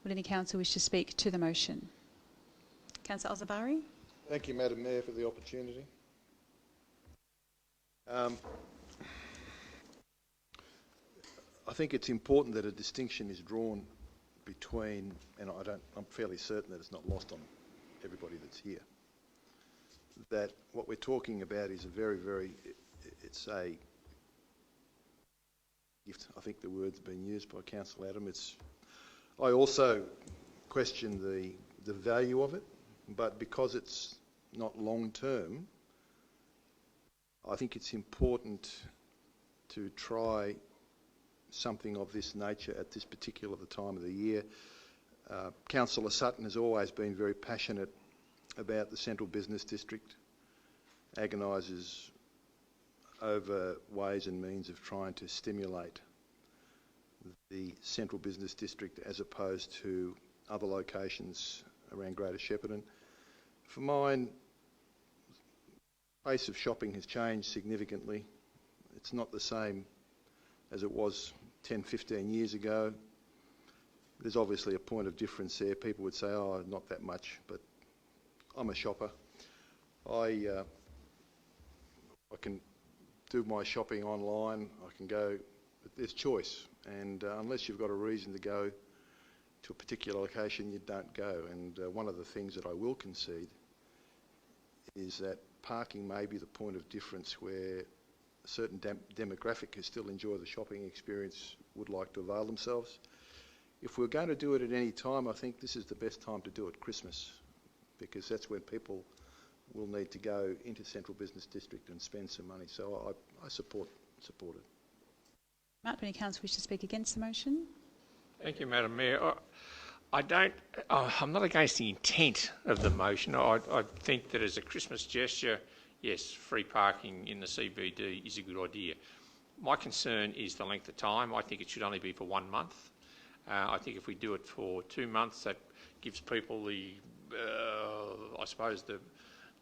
Would any councillor wish to speak to the motion? Councillor Al-Zabari?
Thank you, Madam Mayor, for the opportunity. I think it's important that a distinction is drawn between, and I'm fairly certain that it's not lost on everybody that's here, that what we're talking about is it's a gift. I think the word's been used by Councillor Adam. I also question the value of it, but because it's not long term, I think it's important to try something of this nature at this particular time of the year. Councillor Sutton has always been very passionate about the Central Business District, agonises over ways and means of trying to stimulate the Central Business District as opposed to other locations around Greater Shepparton. For mine, the pace of shopping has changed significantly. It's not the same as it was 10, 15 years ago. There's obviously a point of difference there. People would say, oh, not that much, but I'm a shopper. I can do my shopping online. I can go, there's choice. And unless you've got a reason to go to a particular location, you don't go. And one of the things that I will concede is that parking may be the point of difference where a certain demographic who still enjoy the shopping experience would like to avail themselves. If we're going to do it at any time, I think this is the best time to do it, Christmas, because that's when people will need to go into Central Business District and spend some money. So I support it.
Mark, any councillor wish to speak against the motion?
Thank you, Madam Mayor. I'm not against the intent of the motion. I think that as a Christmas gesture, yes, free parking in the CBD is a good idea. My concern is the length of time. I think it should only be for 1 month. I think if we do it for 2 months, that gives people I suppose, the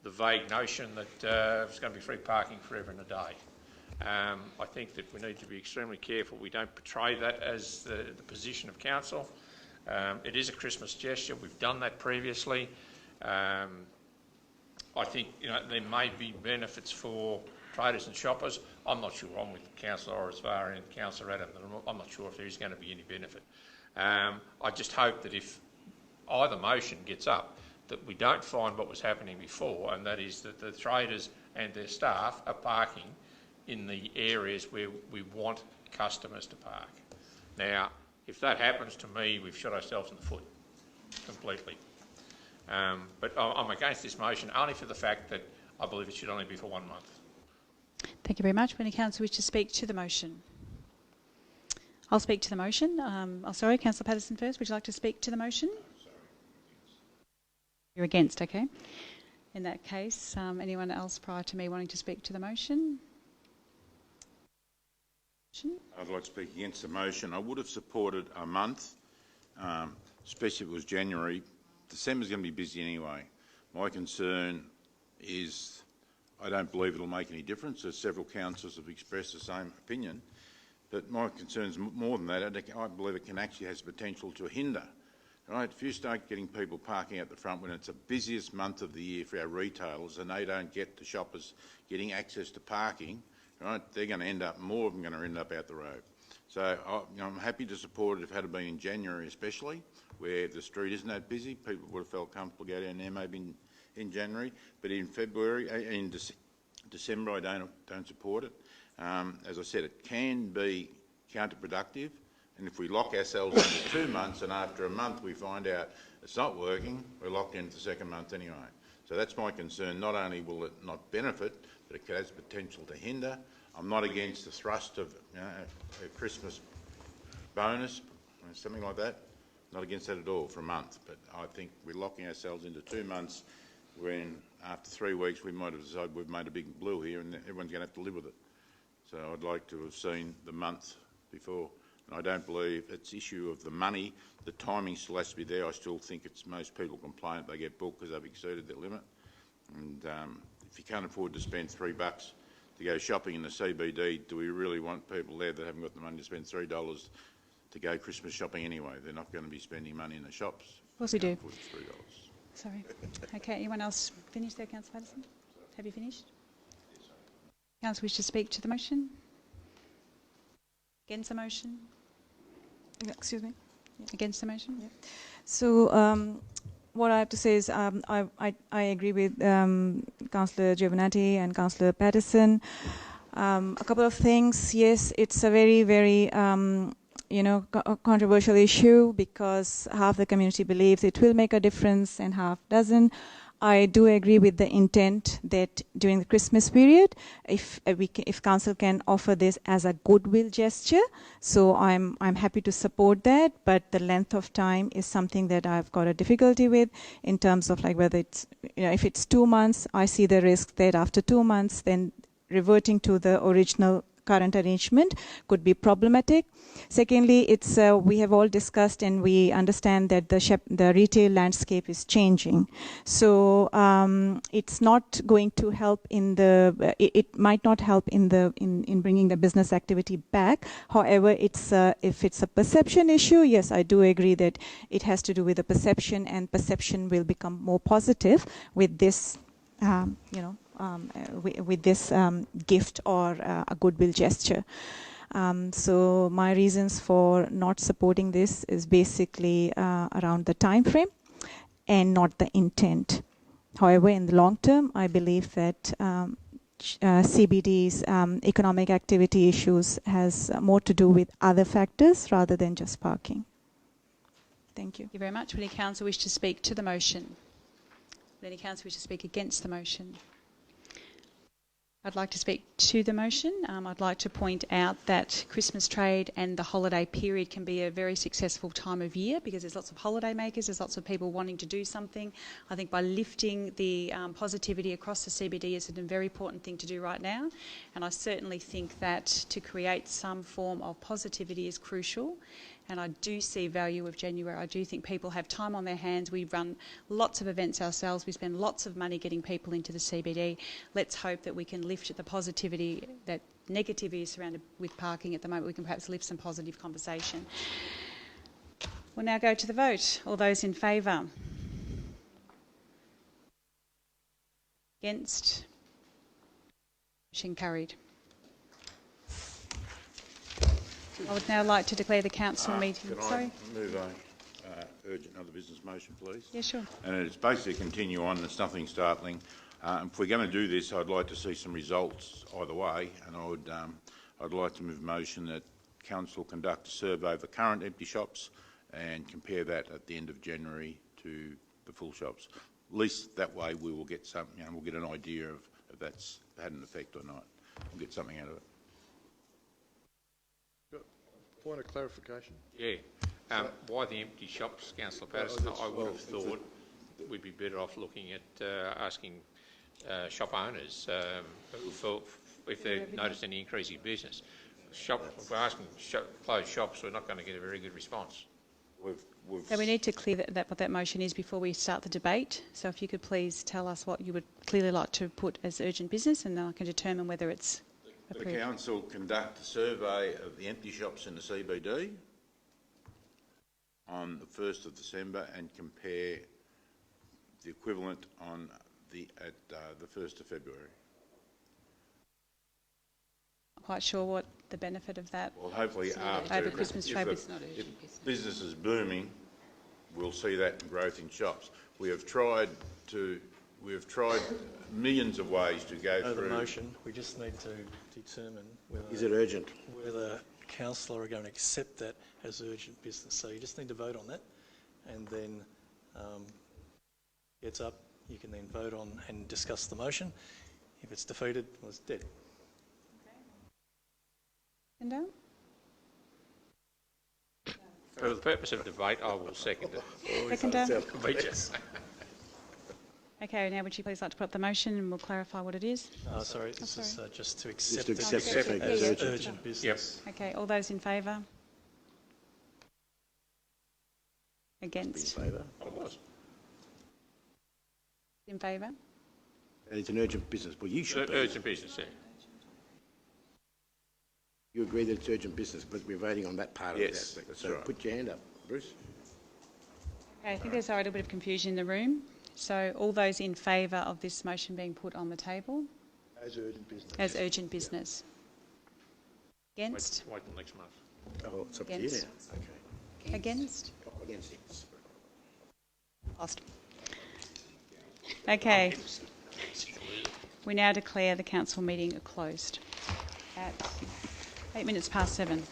vague notion that it's going to be free parking forever and a day. I think that we need to be extremely careful we don't portray that as the position of council. It is a Christmas gesture. We've done that previously. I think there may be benefits for traders and shoppers. I'm not sure. I'm with Councillor Orasvari and Councillor Adam. I'm not sure if there is going to be any benefit. I just hope that if either motion gets up, that we don't find what was happening before, and that is that the traders and their staff are parking in the areas where we want customers to park. Now, if that happens, to me, we've shot ourselves in the foot completely. But I'm against this motion only for the fact that I believe it should only be for 1 month.
Thank you very much. Would any councillor wish to speak to the motion? I'll speak to the motion. Sorry, Councillor Patterson first. Would you like to speak to the motion? You're against, okay. In that case, anyone else prior to me wanting to speak to the motion?
I'd like to speak against the motion. I would have supported a month, especially if it was January. December's going to be busy anyway. My concern is I don't believe it'll make any difference, as several councillors have expressed the same opinion. But my concern is more than that. I believe it can actually has potential to hinder. Right? If you start getting people parking out the front when it's the busiest month of the year for our retailers and they don't get the shoppers getting access to parking, right, they're going to end up, more of them are going to end up out the road. So I'm happy to support it if it had been in January especially, where the street isn't that busy. People would have felt comfortable to go down there maybe in January. But in February, in December, I don't support it. As I said, it can be counterproductive, and if we lock ourselves into 2 months and after a month we find out it's not working, we're locked into the second month anyway. So that's my concern. Not only will it not benefit, but it has potential to hinder. I'm not against the thrust of a Christmas bonus, something like that. Not against that at all for a month, but I think we're locking ourselves into 2 months when after 3 weeks we might have decided we've made a big blue here and everyone's going to have to live with it. So I'd like to have seen the month before. And I don't believe it's issue of the money. The timing still has to be there. I still think it's most people complain that they get booked because they've exceeded their limit. And if you can't afford to spend $3 to go shopping in the CBD, do we really want people there that haven't got the money to spend $3 to go Christmas shopping anyway? They're not going to be spending money in the shops.
Of course we do.
$3.
Sorry. Okay, anyone else finished there, Councillor Patterson? Have you finished? Councillor wish to speak to the motion? Against the motion?
Excuse me?
Against the motion?
Yeah. So what I have to say is I agree with Councillor Giovannetti and Councillor Patterson. A couple of things. Yes, it's a very, very controversial issue because half the community believes it will make a difference and half doesn't. I do agree with the intent that during the Christmas period, if council can offer this as a goodwill gesture, so I'm happy to support that. But the length of time is something that I've got a difficulty with in terms of like whether it's if it's 2 months, I see the risk that after 2 months, then reverting to the original current arrangement could be problematic. Secondly, it's we have all discussed and we understand that the retail landscape is changing. So it's not going to help in the. It might not help in bringing the business activity back. However, it's if it's a perception issue, yes, I do agree that it has to do with the perception, and perception will become more positive with this. With this gift or a goodwill gesture. So my reasons for not supporting this is basically around the time frame and not the intent. However, in the long term, I believe that CBD's economic activity issues has more to do with other factors rather than just parking. Thank you.
Thank you very much. Will any council wish to speak to the motion? Will any council wish to speak against the motion? I'd like to speak to the motion. I'd like to point out that Christmas trade and the holiday period can be a very successful time of year because there's lots of holiday makers, there's lots of people wanting to do something. I think by lifting the positivity across the CBD is a very important thing to do right now. And I certainly think that to create some form of positivity is crucial. And I do see value of January. I do think people have time on their hands. We run lots of events ourselves. We spend lots of money getting people into the CBD. Let's hope that we can lift the positivity, that negativity is surrounded with parking at the moment. We can perhaps lift some positive conversation. We'll now go to the vote. All those in favour? Against? Motion carried. I would now like to declare the council meeting.
Can I move a urgent other business motion, please?
Yeah, sure.
And it's basically a continue on. It's nothing startling. If we're going to do this, I'd like to see some results either way, and I'd like to move a motion that council conduct a survey of the current empty shops and compare that at the end of January to the full shops. At least that way we will get some. We'll get an idea of if that's had an effect or not. We'll get something out of it.
Point of clarification.
Yeah. Why the empty shops, Councillor Patterson? I would have thought that we'd be better off looking at asking shop owners if they've noticed any increase in business. if we're asking close shops, we're not going to get a very good response.
So we need to clear what that motion is before we start the debate. So if you could please tell us what you would clearly like to put as urgent business, and then I can determine whether it's approved.
The council conduct a survey of the empty shops in the CBD on the 1st of December and compare the equivalent on the 1st of February.
Quite sure what the benefit of that.
Well, hopefully after
over Christmas trade.
if business is booming, we'll see that growth in shops. We have tried millions of ways to go through
the motion. We just need to determine whether
Is it urgent?
Whether councillor are going to accept that as urgent business. So you just need to vote on that, and then it's up. You can then vote on and discuss the motion. If it's defeated, well, it's dead.
For the purpose of debate, I will second it.
Seconder.
Yes.
Okay, now would you please like to put up the motion and we'll clarify what it is?
Sorry, this is just to accept,
it
as
as
urgent business.
Yep.
Okay, all those in favour? Against?
In favour?
In favour?
And it's an urgent business. Well, you should be.
Urgent business, yeah.
You agree that it's urgent business, but we're voting on that part of it.
Yes, that's
so
right.
Put your hand up, Bruce.
Okay, I think there's a little bit of confusion in the room. So all those in favour of this motion being put on the table?
As urgent business.
As urgent business. Against?
Wait till next month.
Oh, it's up to you
Against.
now. Okay.
Against?
Against it.
Lost. Okay. We now declare the council meeting closed at 8 minutes past 7.